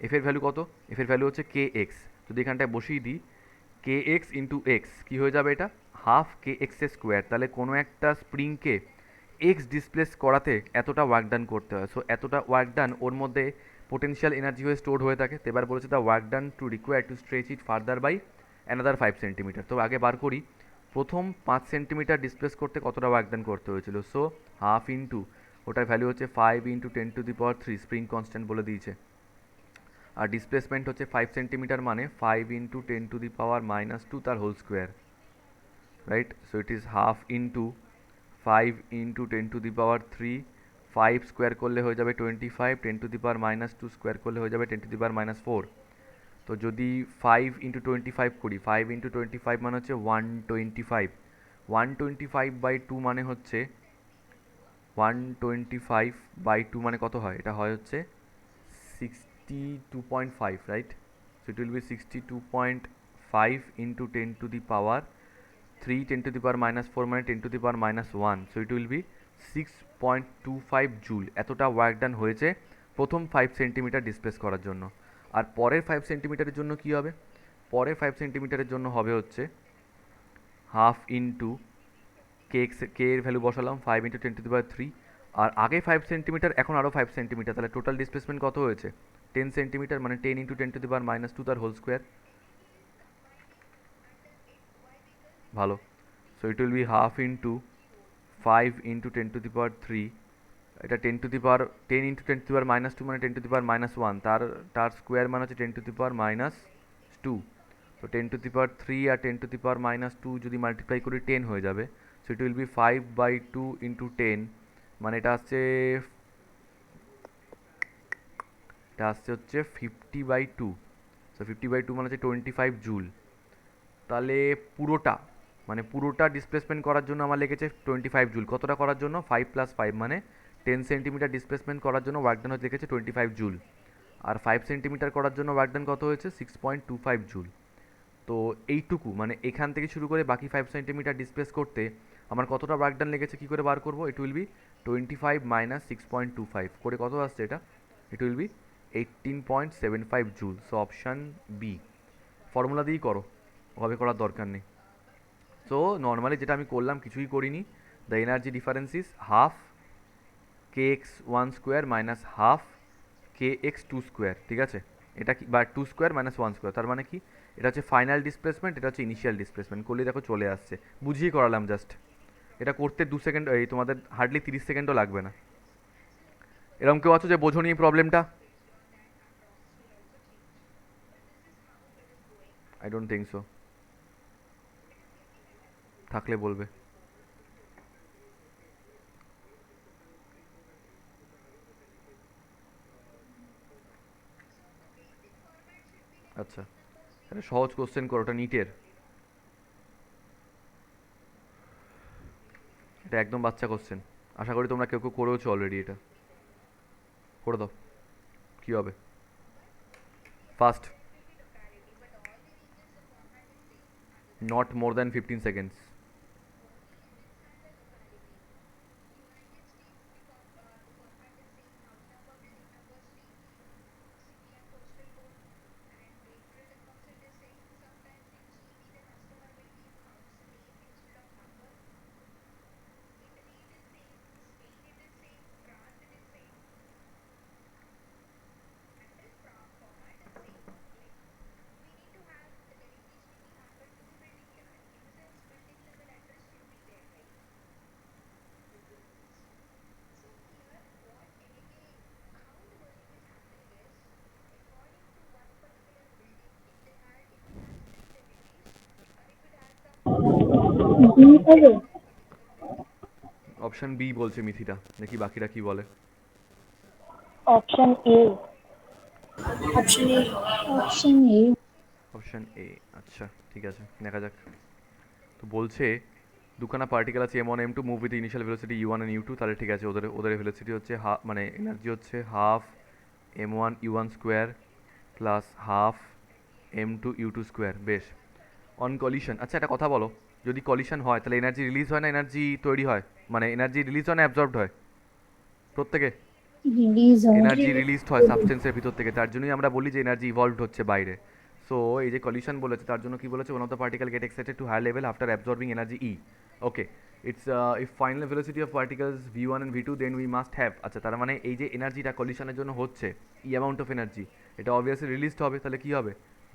এফের ভ্যালু কত? এফের ভ্যালু হচ্ছে কে এক্স। যদি এখানটায় বসিয়ে দিই কে এক্স ইন্টু এক্স, কী হয়ে যাবে এটা? হাফ কে এক্স স্কোয়ার। তাহলে কোনো একটা স্প্রিংকে এক্স ডিসপ্লেস করাতে এতটা ওয়ার্ক ডান করতে হয়। সো এতটা ওয়ার্ক ডান ওর মধ্যে পোটেনশিয়াল এনার্জি হয়ে স্টোর হয়ে থাকে। তো এবার বলেছে the work done to require to stretch it further by another 5 centimetre. তো আগে বার করি প্রথম 5 সেন্টিমিটার ডিসপ্লেস করতে কতটা ওয়ার্ক ডান করতে হয়েছিল। সো হাফ ইন্টু ওটার ভ্যালু হচ্ছে 5 × 10⁻³ স্প্রিং কনস্ট্যান্ট বলে দিয়েছে। আর ডিসপ্লেসমেন্ট হচ্ছে 5 সেন্টিমিটার মানে 5 × 10⁻² তার whole square, right. So it is half into 5 × 10⁻³ 5 square করলে হয়ে যাবে 25, 10⁻² স্কোয়ার করলে হয়ে যাবে 10⁻⁴। তো যদি 5 × 25 করি, 5 × 25 মানে হচ্ছে 125, 125/2 মানে হচ্ছে 125/2 মানে কত হয়, এটা হয় হচ্ছে 62.5, right. So it will B 62.5 × 10⁻³ 10⁻⁴ মানে 10⁻⁻1, so it will B 6.25 joule. এতটা ওয়ার্ক ডান হয়েছে প্রথম 5 সেন্টিমিটার ডিসপ্লেস করার জন্য। আর পরের 5 সেন্টিমিটারের জন্য কি হবে, পরের 5 সেন্টিমিটারের জন্য হবে হচ্ছে হাফ ইন্টু কে এর ভ্যালু বসালাম 5 × 10⁻³ আর আগে 5 সেন্টিমিটার এখন আরও 5 সেন্টিমিটার, তাহলে টোটাল ডিসপ্লেসমেন্ট কত হয়েছে 10 সেন্টিমিটার মানে 10 × 10⁻² তার হোল স্কোয়ার। ভালো। So it will be half into 5 × 10⁻³ এটা 10 × 10⁻² মানে 10⁻1 তার স্কোয়ার মানে হচ্ছে 10⁻²। তো 10⁻³ আর 10⁻² যদি মাল্টিপ্লাই করি 10 হয়ে যাবে। সো ইট উইল বি 5/2 × 10 মানে এটা আসছে হচ্ছে 50/2। সো 50/2 মানে হচ্ছে 25 জুল। তাহলে পুরোটা ডিসপ্লেসমেন্ট করার জন্য আমার লেগেছে 25 জুল। কতটা করার জন্য, 5 + 5 মানে 10 সেন্টিমিটার ডিসপ্লেসমেন্ট করার জন্য ওয়ার্ক ডান হচ্ছে লেগেছে 25 জুল। আর 5 সেন্টিমিটার করার জন্য ওয়ার্ক ডান কত হয়েছে 6.25 জুল। তো এইটুকু মানে এখান থেকে শুরু করে বাকি 5 সেন্টিমিটার ডিসপ্লেস করতে আমার কতটা ওয়ার্ক ডান লেগেছে কী করে বার করবো, ইট উইল বি 25 - 6.25 করে কত আসছে এটা, it will be 18.75 joule. So option B. Formula দিয়েই করো, ওভাবে করার দরকার নেই। সো নর্মালি যেটা আমি করলাম কিছুই করিনি, the energy difference is half kx1² minus half kx2², ঠিক আছে। এটা কি, বা 2² - 1², তার মানে কি, এটা হচ্ছে ফাইনাল ডিসপ্লেসমেন্ট, এটা হচ্ছে ইনিশিয়াল ডিসপ্লেসমেন্ট। করলে দেখো চলে আসছে, বুঝিয়ে করালাম জাস্ট। এটা করতে 2 সেকেন্ড, এই তোমাদের হার্ডলি 30 সেকেন্ডও লাগবে না। এরকম কেউ আছো যে বোঝোনি এই প্রবলেমটা? আই ডোন্ট থিঙ্ক সো, থাকলে বলবে। আচ্ছা, এটা সহজ কোশ্চেন করো, ওটা নিটের, এটা একদম বাচ্চা কোশ্চেন। আশা করি তোমরা কেউ কেউ করেওছো অলরেডি, এটা করে দাও, কী হবে first, not more than 15 seconds. B হবে। অপশন বি বলছে মিথিটা, দেখি বাকিরা কি বলে। Option A. Option A. Option A. Option A, আচ্ছা ঠিক আছে, দেখা যাক। তো বলছে দুখানা পার্টিকেল আছে m1 m2 move with initial velocity u1 and u2, তাহলে ঠিক আছে, ওদের ভেলোসিটি হচ্ছে মানে এনার্জি হচ্ছে half m1 u1 square plus half m2 u2 square. বেশ, অন কলিশন, আচ্ছা একটা কথা বলো, যদি কলিশন হয় তাহলে এনার্জি রিলিজ হয় না এনার্জি তৈরি হয়, মানে এনার্জি রিলিজ হয় না অ্যাবজর্বড হয় প্রত্যেকে? রিলিজ হয়। এনার্জি রিলিজড হয় সাবস্টেন্সের ভিতর থেকে, তার জন্যই আমরা বলি যে এনার্জি ইভলভড হচ্ছে বাইরে। সো এই যে কলিশন বলেছে তার জন্য কি বলেছে, one of the particle get excited to higher level after absorbing energy E. Okay, it's if final velocity of particles v1 and v2 then we must have, আচ্ছা তার মানে এই যে এনার্জিটা কলিশনের জন্য হচ্ছে ই অ্যামাউন্ট অফ এনার্জি, এটা অবভিয়াসলি রিলিজড হবে, তাহলে কী হবে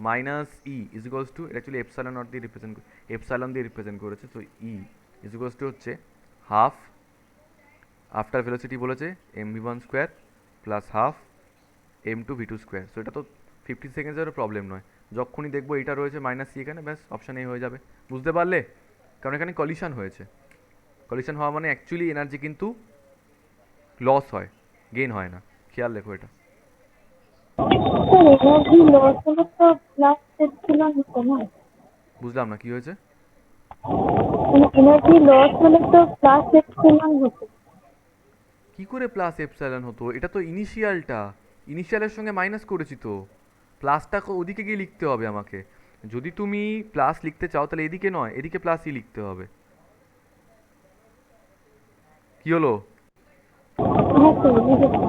minus E is equals to, এটা অ্যাকচুয়ালি এপসাইলন নট দিয়ে রিপ্রেজেন্ট, এপসাইলন দিয়ে রিপ্রেজেন্ট করেছে, so E is equals two হচ্ছে হাফ আফটার ভেলোসিটি বলেছে M V one square plus half M two V two square. So এটা তো 50 সেকেন্ডসেরও প্রবলেম নয়, যখনই দেখবো এটা রয়েছে মাইনাস সি এখানে, ব্যাস অপশান এ হয়ে যাবে। বুঝতে পারলে? কারণ এখানে কলিশন হয়েছে, কলিশন হওয়া মানে অ্যাকচুয়ালি এনার্জি কিন্তু লস হয়, গেইন হয় না, খেয়াল রেখো এটা। স্যার এনার্জি লস হলে তো প্লাস এপসিলন হতো না, বুঝলাম না কি হয়েছে। মানে এনার্জি লস হলে তো প্লাস এপসিলন হতো। কি করে প্লাস এপসাইলন হতো? এটা তো ইনিশিয়ালটা, ইনিশিয়ালের সঙ্গে মাইনাস করেছি তো, প্লাসটা ওদিকে গিয়ে লিখতে হবে আমাকে। যদি তুমি প্লাস লিখতে চাও তাহলে এদিকে নয়, এদিকে প্লাসই লিখতে হবে। কি হলো? হ্যাঁ স্যার বুঝেছি।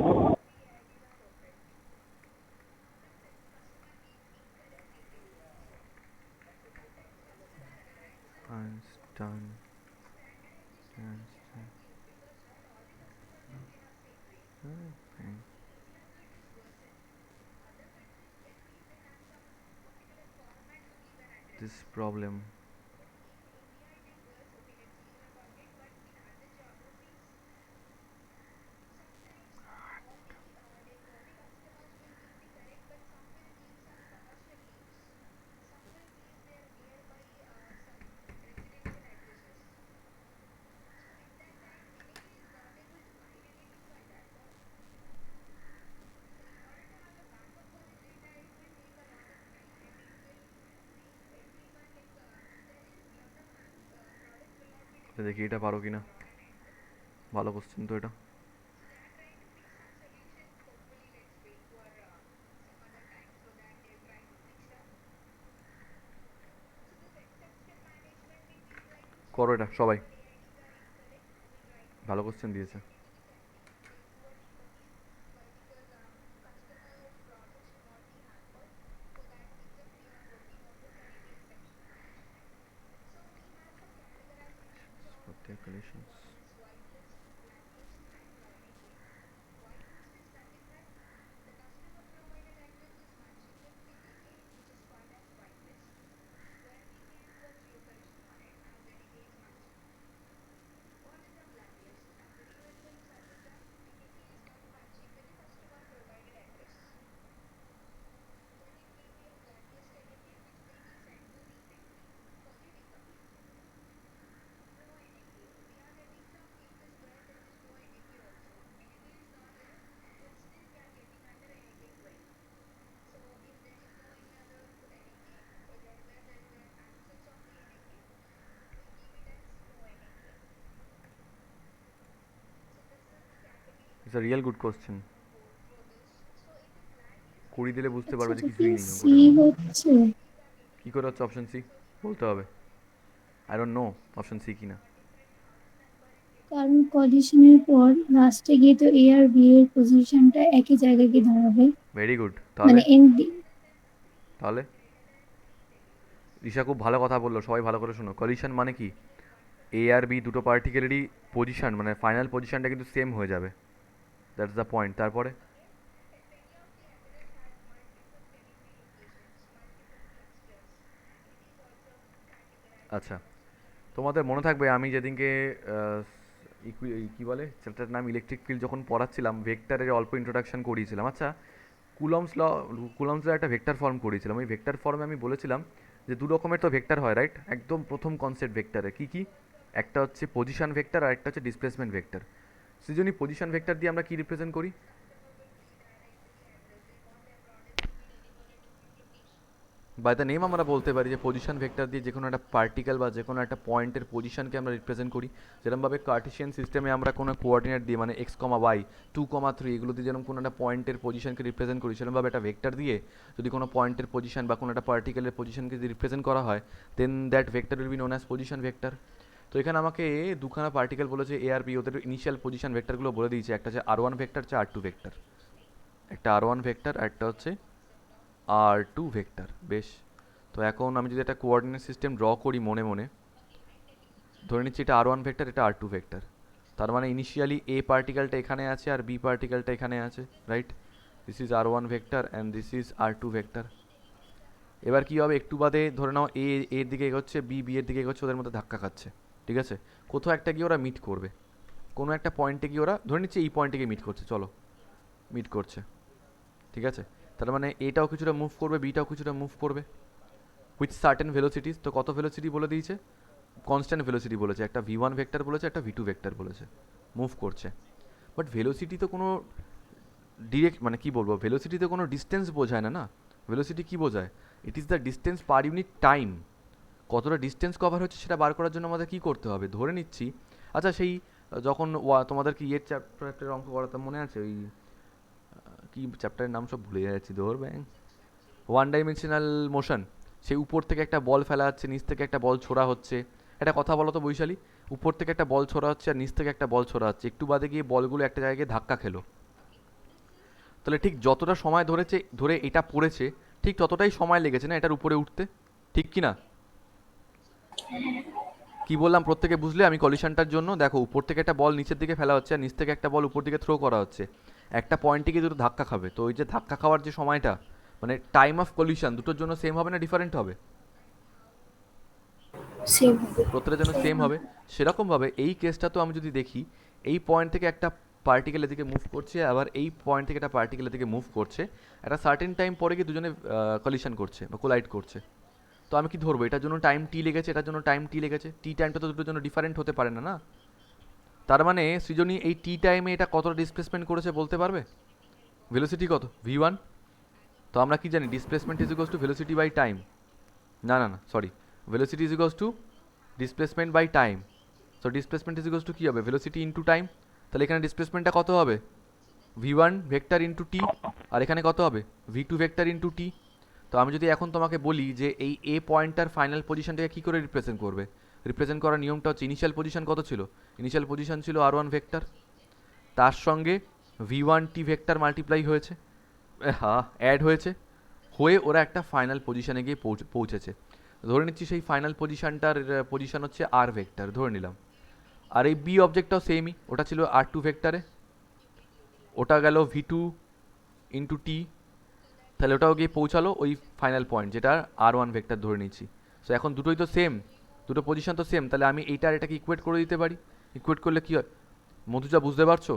Einstein. This problem. দেখি এটা পারো কিনা, ভালো কোশ্চেন তো এটা। করো এটা সবাই, ভালো কোশ্চেন দিয়েছে। Calculations. It's a real good question. কুড়ি দিলে বুঝতে আচ্ছা পারবে যে যদি কিছুই নেই সি ওটা। হচ্ছে, কী করে হচ্ছে অপশন সি বলতে হবে, I don't know option C কিনা। কারণ কলিশনের পর লাস্টে গিয়ে তো এ আর বি এর পজিশনটা একই জায়গায় গিয়ে দাঁড়াবে, ভেরি গুড, তাহলে মানে এন ডি। তাহলে ঋষা খুব ভালো কথা বললো, সবাই ভালো করে শোনো। কলিশন মানে কি, এ আর বি দুটো পার্টিকেলেরই পজিশন মানে ফাইনাল পজিশনটা কিন্তু সেম হয়ে যাবে, দ্যাটস দ্য পয়েন্ট। তারপরে আচ্ছা, তোমাদের মনে থাকবে আমি যেদিনকে কী বলে চ্যাপ্টারটার নাম ইলেকট্রিক ফিল্ড যখন পড়াচ্ছিলাম, ভেক্টরের অল্প ইন্ট্রোডাকশন করিয়েছিলাম। আচ্ছা, কুলম্স ল একটা ভেক্টর ফর্ম করিয়েছিলাম, ওই ভেক্টর ফর্মে আমি বলেছিলাম যে দু রকমের তো ভেক্টর হয়, রাইট? একদম প্রথম কনসেপ্ট ভেক্টরে কী কী, একটা হচ্ছে পজিশন ভেক্টর আর একটা হচ্ছে ডিসপ্লেসমেন্ট ভেক্টর। সেজন্যই পজিশন ভেক্টর দিয়ে আমরা কী রিপ্রেজেন্ট করি? বাই দ্য নেম আমরা বলতে পারি যে পজিশন ভেক্টর দিয়ে যে কোনো একটা পার্টিকেল বা যে কোনো একটা পয়েন্টের পজিশনকে আমরা রিপ্রেজেন্ট করি। যেরকমভাবে কার্টেশিয়ান সিস্টেমে আমরা কোনো কোঅর্ডিনেট দিয়ে মানে এক্স কমা ওয়াই 2,3 এগুলো দিয়ে যেরকম কোনো একটা পয়েন্টের পজিশনকে রিপ্রেজেন্ট করি, সেরকমভাবে একটা ভেক্টর দিয়ে যদি কোনো পয়েন্টের পজিশন বা কোনো একটা পার্টিকেলের পজিশনকে যদি রিপ্রেজেন্ট করা হয়, then that vector will be known as position vector. তো এখানে আমাকে দুখানা পার্টিকেল বলেছে এ আর বি, ওদের ইনিশিয়াল পজিশন ভেক্টরগুলো বলে দিয়েছে, একটা হচ্ছে আর ওয়ান ভেক্টর, হচ্ছে আর টু ভেক্টর, একটা আর ওয়ান ভেক্টর আর একটা হচ্ছে আর টু ভেক্টর। বেশ, তো এখন আমি যদি একটা কোঅর্ডিনেট সিস্টেম ড্র করি মনে মনে, ধরে নিচ্ছি এটা R1 ভেক্টর, এটা R2 ভেক্টর। তার মানে ইনিশিয়ালি এ পার্টিকেলটা এখানে আছে আর বি পার্টিকেলটা এখানে আছে, right? This is R1 vector and this is R2 vector. এবার কি হবে, একটু বাদে ধরে নাও এ এর দিকে এগোচ্ছে, বি বি এর দিকে এগোচ্ছে, ওদের মধ্যে ধাক্কা খাচ্ছে, ঠিক আছে? কোথাও একটা গিয়ে ওরা মিট করবে, কোনো একটা পয়েন্টে গিয়ে ওরা ধরে নিচ্ছে এই পয়েন্টে গিয়ে মিট করছে, চলো মিট করছে, ঠিক আছে? তার মানে এটাও কিছুটা মুভ করবে, বিটাও কিছুটা মুভ করবে উইথ সার্টেন ভেলোসিটিস। তো কত ভেলোসিটি বলে দিয়েছে? কনস্ট্যান্ট ভেলোসিটি বলেছে, একটা V1 ভেক্টর বলেছে, একটা V2 ভেক্টর বলেছে, মুভ করছে। বাট ভেলোসিটি তো কোনো ডিরেক্ট মানে কি বলবো, ভেলোসিটি তো কোনো ডিস্টেন্স বোঝায় না, না? ভেলোসিটি কি বোঝায়? It is the distance per unit time. কতটা ডিস্টেন্স কভার হচ্ছে সেটা বার করার জন্য আমাদের কী করতে হবে, ধরে নিচ্ছি। আচ্ছা সেই যখন তোমাদের কি ইয়ের চ্যাপ্টারের অঙ্ক করাতাম মনে আছে, ওই কি চ্যাপ্টারের নাম সব ভুলে যাচ্ছি, ধর ব্যাং, ওয়ান ডাইমেনশনাল মোশন। সেই উপর থেকে একটা বল ফেলা হচ্ছে, নিচ থেকে একটা বল ছোড়া হচ্ছে। একটা কথা বলো তো বৈশালী, উপর থেকে একটা বল ছোড়া হচ্ছে আর নিচ থেকে একটা বল ছোড়া হচ্ছে, একটু বাদে গিয়ে বলগুলো একটা জায়গায় ধাক্কা খেলো, তাহলে ঠিক যতটা সময় ধরে এটা পড়েছে ঠিক ততটাই সময় লেগেছে না এটার উপরে উঠতে, ঠিক কি না? কি বললাম প্রত্যেকে বুঝলে? আমি কলিশনটার জন্য দেখো, উপর থেকে একটা বল নিচের দিকে ফেলা হচ্ছে আর নিচ থেকে একটা বল উপর দিকে থ্রো করা হচ্ছে, একটা পয়েন্টে গিয়ে দুটো ধাক্কা খাবে। তো ওই যে ধাক্কা খাওয়ার যে সময়টা, মানে টাইম অফ কলিশন দুটোর জন্য সেম হবে না ডিফারেন্ট হবে? সেম হবে। প্রত্যেকটার জন্য সেম হবে। সেরকমভাবে এই কেসটা তো আমি যদি দেখি, এই পয়েন্ট থেকে একটা পার্টিকেল এদিকে মুভ করছে, আবার এই পয়েন্ট থেকে একটা পার্টিকেল এদিকে মুভ করছে, একটা সার্টেন টাইম পরে গিয়ে দুজনে কলিশন করছে বা কোলাইড করছে। তো আমি কি ধরবো, এটার জন্য টাইম টি লেগেছে, এটার জন্য টাইম টি লেগেছে, টি টাইমটা তো দুটোর জন্য ডিফারেন্ট হতে পারে না, না? তার মানে সৃজনী এই টি টাইমে এটা কতটা ডিসপ্লেসমেন্ট করেছে বলতে পারবে? ভেলোসিটি কত? V1। তো আমরা কি জানি, displacement is equals to velocity by time. না না না sorry, velocity is equals to displacement by time. So displacement is equals to কী হবে, ভেলোসিটি ইন্টু টাইম। তাহলে এখানে ডিসপ্লেসমেন্টটা কত হবে? V1 ভেক্টর ইন্টু টি, আর এখানে কত হবে? V2 ভেক্টর ইন্টু টি। তো আমি যদি এখন তোমাকে বলি যে এই এ পয়েন্টটার ফাইনাল পজিশনটাকে কী করে রিপ্রেজেন্ট করবে, রিপ্রেজেন্ট করার নিয়মটা হচ্ছে, ইনিশিয়াল পজিশন কত ছিল? ইনিশিয়াল পজিশন ছিল R1 ভেক্টর, তার সঙ্গে V1 টি ভেক্টর মাল্টিপ্লাই হয়েছে, হ্যাঁ অ্যাড হয়েছে, হয়ে ওরা একটা ফাইনাল পজিশনে গিয়ে পৌঁছেছে। ধরে নিচ্ছি সেই ফাইনাল পজিশনটার পজিশন হচ্ছে R ভেক্টর ধরে নিলাম। আর এই বি অবজেক্টটাও সেমই, ওটা ছিল R2 ভেক্টরে, ওটা গেল V2 ইন্টু টি, তাহলে ওটাও গিয়ে পৌঁছালো ওই ফাইনাল পয়েন্ট যেটা R1 ভেক্টর ধরে নিচ্ছি। সো এখন দুটোই তো সেম, দুটো পজিশন তো সেম, তাহলে আমি এইটার এটাকে ইকুয়েট করে দিতে পারি। ইকুয়েট করলে কী হয় মধুজা, বুঝতে পারছো?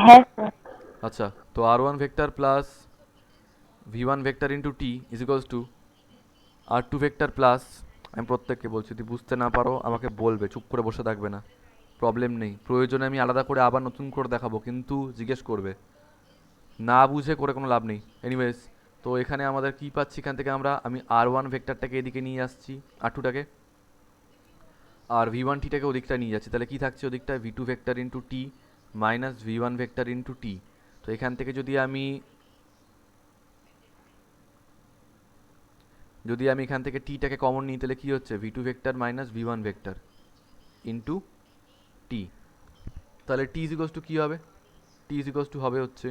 হ্যাঁ স্যার। আচ্ছা, তো R1 vector plus V1 vector into T is equals two R2 vector plus, আমি প্রত্যেককে বলছি, যদি বুঝতে না পারো আমাকে বলবে, চুপ করে বসে থাকবে না, প্রবলেম নেই, প্রয়োজনে আমি আলাদা করে আবার নতুন করে দেখাবো, কিন্তু জিজ্ঞেস করবে, না বুঝে করে কোনো লাভ নেই। এনিওয়েজ, তো এখানে আমাদের কী পাচ্ছি, এখান থেকে আমি R1 ভেক্টরটাকে এদিকে নিয়ে আসছি, R2টাকে, আর V1 টিটাকে ওদিকটা নিয়ে যাচ্ছি, তাহলে কী থাকছে ওদিকটায়, V2 ভেক্টর ইন্টু টি মাইনাস V1 ভেক্টর ইন্টু টি। তো এখান থেকে যদি আমি এখান থেকে টিটাকে কমন নিই, তাহলে কী হচ্ছে, V2 vector minus V1 vector into T. তাহলে টি ইজ ইকুয়ালস টু কী হবে, টি ইজ ইকুয়ালস টু হবে হচ্ছে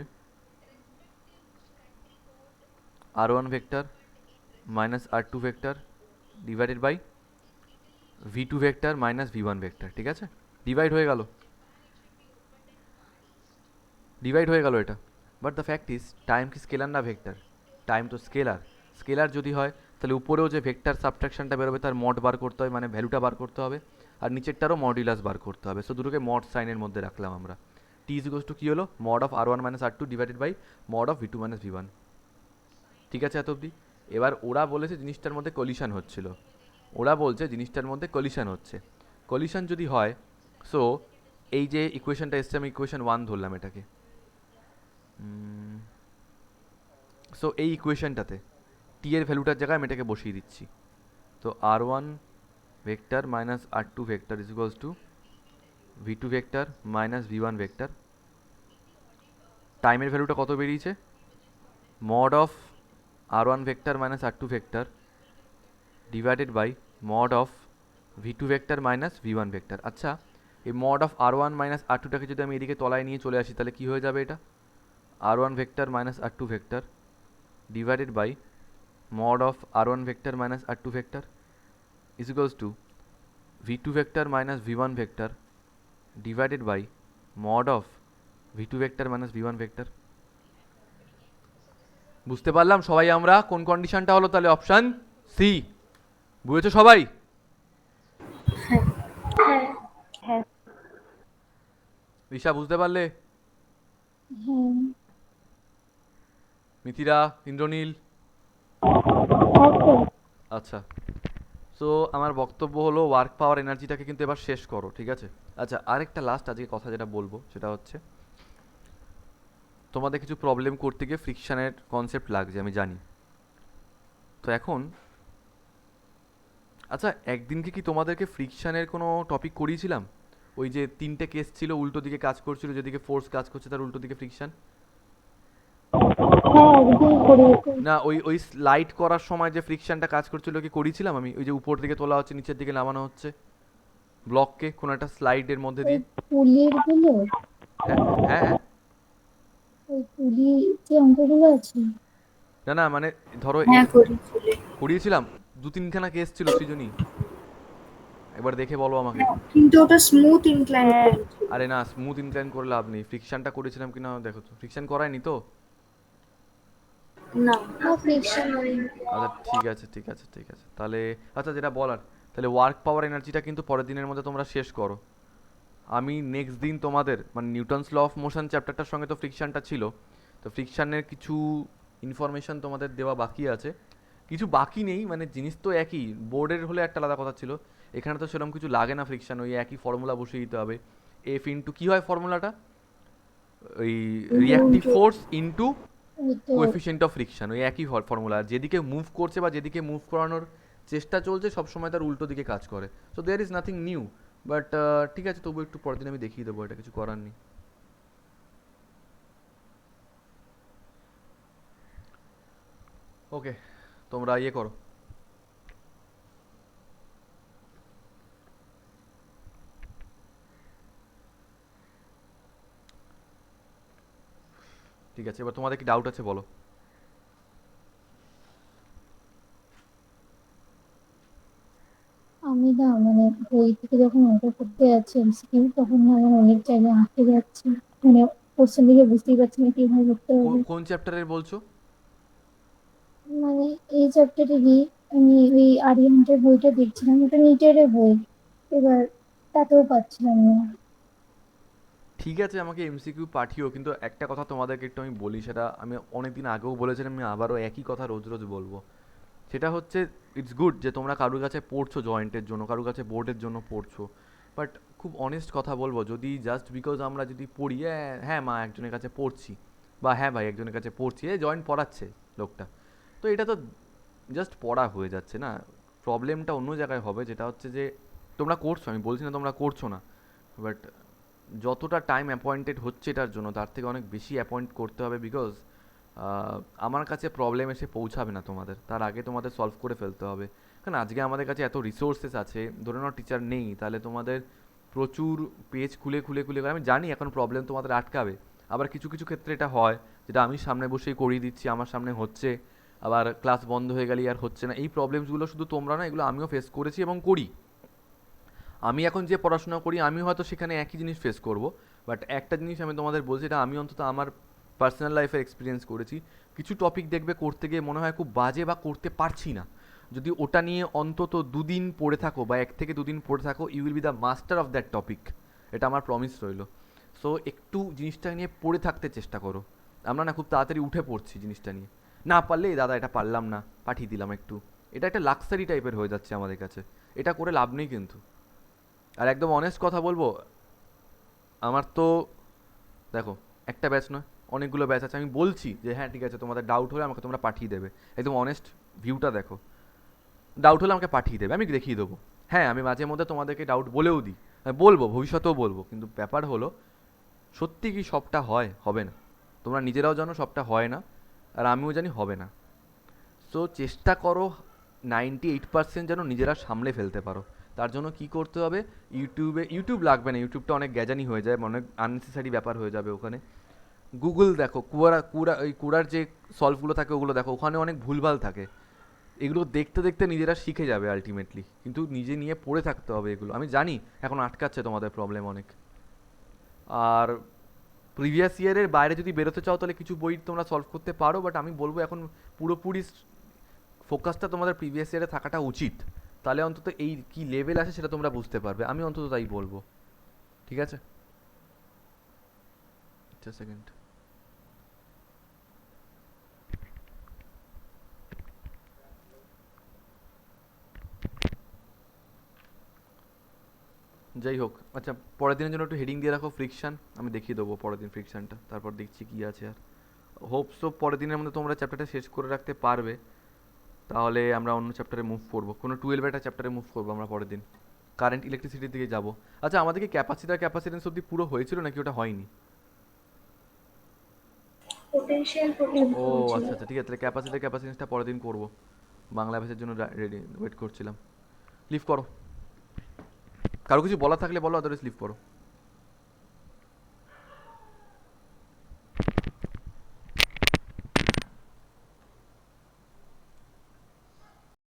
R1 vector minus R2 vector divided by V2 vector minus V1 vector, ঠিক আছে? ডিভাইড হয়ে গেল, এটা। But the fact is, time কি স্কেলার না ভেক্টর? টাইম তো স্কেলার। স্কেলার যদি হয় তাহলে উপরেও যে ভেক্টর সাবট্রাকশনটা বেরোবে তার মড বার করতে হবে, মানে ভ্যালুটা বার করতে হবে, আর নিচেরটারও মডিউলাস বার করতে হবে। সো দুটোকে মড সাইনের মধ্যে রাখলাম আমরা। টি ইজ ইকুয়ালস টু কী হলো, mod of R1 minus R2 divided by mod of V2 minus V1। ঠিক আছে এত অবধি? এবার ওরা বলেছে জিনিসটার মধ্যে কলিশন হচ্ছিল, হচ্ছে। কলিশন যদি হয়, সো এই যে ইকুয়েশনটা এসছে, আমি ইকুয়েশন 1 ধরলাম এটাকে। সো এই ইকুয়েশনটাতে টি এর ভ্যালুটার জায়গায় আমি এটাকে বসিয়ে দিচ্ছি। তো R1 vector minus R2 vector is equals to V2 vector minus V1 vector. টাইমের ভ্যালুটা কত বেরিয়েছে, mod of R1 vector minus R2 vector divided by mod of V2 vector minus V1 vector. আচ্ছা, এই মড অফ R1 মাইনাস R2টাকে যদি আমি এদিকে তলায় নিয়ে চলে আসি, তাহলে কী হয়ে যাবে, এটা R1 vector minus R2 vector divided by mod of r1 vector minus r2 vector is equals to v2 vector minus v1 vector divided by mod of v2 vector minus v1 vector. বুঝতে পারলাম সবাই আমরা কোন কন্ডিশনটা হলো? তাহলে option C. বুঝেছো সবাই? হ্যাঁ ঋষা বুঝতে পারলে? হ্যাঁ। মিথিরা, ইন্দ্রনীল? ওকে। আচ্ছা, সো আমার বক্তব্য হলো ওয়ার্ক পাওয়ার এনার্জিটাকে কিন্তু এবার শেষ করো, ঠিক আছে? আচ্ছা, আরেকটা লাস্ট আজকে কথা যেটা বলবো সেটা হচ্ছে তোমাদের কিছু প্রবলেম করতে গিয়ে ফ্রিকশনের কনসেপ্ট লাগছে, আমি জানি। তো এখন আচ্ছা, একদিনকে কি তোমাদেরকে ফ্রিকশনের কোনো টপিক করিয়েছিলাম? ওই যে 3টে কেস ছিল, উল্টো দিকে কাজ করছিল, যেদিকে ফোর্স কাজ করছে তার উল্টো দিকে ফ্রিকশন। হ্যাঁ, একদিন করিয়েছে। না, ওই ওই স্লাইড করার সময় যে ফ্রিকশনটা কাজ করছিল কি করিয়েছিলাম আমি? ওই যে উপর দিকে তোলা হচ্ছে, নিচের দিকে নামানো হচ্ছে ব্লককে কোনো একটা স্লাইডের মধ্যে ওই দিয়ে। পুলির গুলো, হ্যাঁ হ্যাঁ হ্যাঁ। ওই পুলি যে অঙ্কগুলো আছে। না না, মানে ধরো হ্যাঁ করেছিলে। করিয়েছিলাম 2-3খানা কেস ছিল সৃজনী, একবার দেখে বলো আমাকে। কিন্তু ওটা স্মুথ ইনক্লাইন প্লেন ছিল। আরে না, স্মুথ ইনক্লাইন করে লাভ নেই, ফ্রিকশনটা করেছিলাম কিনা দেখো তো। ফ্রিকশন করায়নি তো? না না, ফ্রিকশন হয়নি। আচ্ছা ঠিক আছে ঠিক আছে ঠিক আছে, তাহলে আচ্ছা যেটা বলার, তাহলে ওয়ার্ক পাওয়ার এনার্জিটা কিন্তু পরের দিনের মধ্যে তোমরা শেষ করো। আমি নেক্সট দিন তোমাদের মানে নিউটনস ল অফ মোশন চ্যাপ্টারটার সঙ্গে তো ফ্রিকশনটা ছিল, তো ফ্রিকশনের কিছু ইনফরমেশন তোমাদের দেওয়া বাকি আছে। কিছু বাকি নেই, মানে জিনিস তো একই, বোর্ডের হলে একটা আলাদা কথা ছিল, এখানে তো সেরকম কিছু লাগে না ফ্রিকশন, ওই একই ফর্মুলা বসিয়ে দিতে হবে। এফ ইন্টু কী হয় ফর্মুলাটা? ওই রিয়াক্টিভ ফোর্স ইন্টু ওই তো কোএফিসিয়েন্ট অফ ফ্রিকশন, ওই একই ফর্মুলা। যেদিকে মুভ করছে বা যেদিকে মুভ করানোর চেষ্টা চলছে সবসময় তার উল্টো দিকে কাজ করে। So there is nothing new, but ঠিক আছে, তবু একটু পরের দিন আমি দেখিয়ে দেবো, এটা কিছু করার নেই। ওকে, তোমরা ইয়ে করো। ঠিক আছে, এবার তোমাদের কি ডাউট আছে বলো। আমি না মানে বই থেকে যখন অঙ্ক করতে যাচ্ছি এমসিকিউ, তখন না আমার অনেক জায়গায় আটকে যাচ্ছে। মানে কোশ্চেন দিকে বুঝতেই পারছি না কিভাবে করতে হবে। কোন চ্যাপ্টারের বলছো? মানে এই চ্যাপ্টারেরই আমি ওই আরিয়ান্টের বইটা দেখছিলাম, ওটা নিটের বই। এবার তাতেও পাচ্ছিলাম না। ঠিক আছে, আমাকে এমসিকিউ পাঠিও, কিন্তু একটা কথা তোমাদেরকে একটু আমি বলি, সেটা আমি অনেকদিন আগেও বলেছিলাম, আমি আবারও একই কথা রোজ রোজ বলবো। সেটা হচ্ছে ইটস গুড যে তোমরা কারুর কাছে পড়ছো জয়েন্টের জন্য, কারুর কাছে বোর্ডের জন্য পড়ছো, বাট খুব অনেস্ট কথা বলবো, যদি জাস্ট বিকজ আমরা যদি পড়ি হ্যাঁ মা একজনের কাছে পড়ছি, বা হ্যাঁ ভাই একজনের কাছে পড়ছি, জয়েন্ট পড়াচ্ছে লোকটা, তো এটা তো জাস্ট পড়া হয়ে যাচ্ছে না। প্রবলেমটা অন্য জায়গায় হবে, যেটা হচ্ছে যে তোমরা করছো, আমি বলছি না তোমরা করছো না, বাট যতটা টাইম অ্যাপয়েন্টেড হচ্ছে এটার জন্য তার থেকে অনেক বেশি অ্যাপয়েন্ট করতে হবে, বিকজ আমার কাছে প্রবলেম এসে পৌঁছাবে না তোমাদের, তার আগে তোমাদের সলভ করে ফেলতে হবে। কারণ আজকে আমাদের কাছে এত রিসোর্সেস আছে, ধরে নাও টিচার নেই, তাহলে তোমাদের প্রচুর পেজ খুলে খুলে খুলে, আমি জানি এখন প্রবলেম তোমাদের আটকাবে, আবার কিছু কিছু ক্ষেত্রে এটা হয় যেটা আমি সামনে বসেই করিয়ে দিচ্ছি, আমার সামনে হচ্ছে, আবার ক্লাস বন্ধ হয়ে গেলে আর হচ্ছে না। এই প্রবলেমসগুলো শুধু তোমরা না, এগুলো আমিও ফেস করেছি এবং করি। আমি এখন যে পড়াশোনা করি আমি হয়তো সেখানে একই জিনিস ফেস করব, বাট একটা জিনিস আমি তোমাদের বলছি, এটা আমি অন্তত আমার পার্সোনাল লাইফে এক্সপিরিয়েন্স করেছি। কিছু টপিক দেখবে করতে গিয়ে মনে হয় খুব বাজে বা করতে পারছি না, যদি ওটা নিয়ে অন্তত 2 দিন পড়ে থাকো বা 1 থেকে 2 দিন পড়ে থাকো, you will be the master of that topic, এটা আমার প্রমিস রইল। সো একটু জিনিসটা নিয়ে পড়ে থাকতে চেষ্টা করো। আমরা না খুব তাড়াতাড়ি উঠে পড়ছি জিনিসটা নিয়ে, না পারলে দাদা এটা পারলাম না পাঠিয়ে দিলাম একটু, এটা একটা লাক্সারি টাইপের হয়ে যাচ্ছে আমাদের কাছে, এটা করে লাভ নেই কিন্তু। আর একদম অনেস্ট কথা বলবো, আমার তো দেখো একটা ব্যাচ নয়, অনেকগুলো ব্যাচ আছে, আমি বলছি যে হ্যাঁ ঠিক আছে তোমাদের ডাউট হলে আমাকে তোমরা পাঠিয়ে দেবে, একদম অনেস্ট ভিউটা দেখো, ডাউট হলে আমাকে পাঠিয়ে দেবে, আমি দেখিয়ে দেবো। হ্যাঁ আমি মাঝে মধ্যে তোমাদেরকে ডাউট বলেও দিই, আমি বলবো ভবিষ্যতেও বলবো, কিন্তু ব্যাপার হলো সত্যি কি সবটা হয়, হবে না, তোমরা নিজেরাও জানো সবটা হয় না, আর আমিও জানি হবে না। সো চেষ্টা করো 98% যেন নিজেরা সামলে ফেলতে পারো। তার জন্য কি করতে হবে, ইউটিউব লাগবে না, ইউটিউবটা অনেক গ্যাজানি হয়ে যায়, অনেক আননেসেসারি ব্যাপার হয়ে যাবে ওখানে। গুগল দেখো, কুড়ার যে সলভগুলো থাকে ওগুলো দেখো, ওখানে অনেক ভুলভাল থাকে, এগুলো দেখতে দেখতে নিজেরা শিখে যাবে আলটিমেটলি, কিন্তু নিজে নিয়ে পড়ে থাকতে হবে এগুলো। আমি জানি এখন আটকাচ্ছে তোমাদের প্রবলেম অনেক। আর প্রিভিয়াস ইয়ারের বাইরে যদি বেরোতে চাও তাহলে কিছু বই তোমরা সলভ করতে পারো, বাট আমি বলবো এখন পুরোপুরি ফোকাসটা তোমাদের প্রিভিয়াস ইয়ারে থাকাটা উচিত, তাহলে অন্তত এই কি লেভেল আছে সেটা তোমরা বুঝতে পারবে। আমি অন্তত তাই বলবো, ঠিক আছে? সেকেন্ড, যাই হোক, আচ্ছা পরের দিনের জন্য একটু হেডিং দিয়ে রাখো ফ্রিকশন, আমি দেখিয়ে দেবো পরের দিন ফ্রিকশনটা, তারপর দেখছি কি আছে। আর হোপসো পরের দিনের মধ্যে তোমরা চ্যাপ্টারটা শেষ করে রাখতে পারবে, তাহলে আমরা অন্য চ্যাপ্টারে মুভ করবো, কোনো 12 একটা চ্যাপ্টারে মুভ করবো আমরা পরের দিন। কারেন্ট ইলেকট্রিসিটির দিকে যাবো। আচ্ছা আমাদের কি ক্যাপাসিটেন্স অবধি পুরো হয়েছিল নাকি ওটা হয়নি? পোটেনশিয়াল ও আচ্ছা আচ্ছা, ঠিক আছে, তাহলে ক্যাপাসিটেন্সটা পরের দিন করবো। বাংলা ভাষার জন্য রেডি ওয়েট করছিলাম। লিভ করো, কারো কিছু বলা থাকলে বলো, আদারওয়াইজ লিভ করো।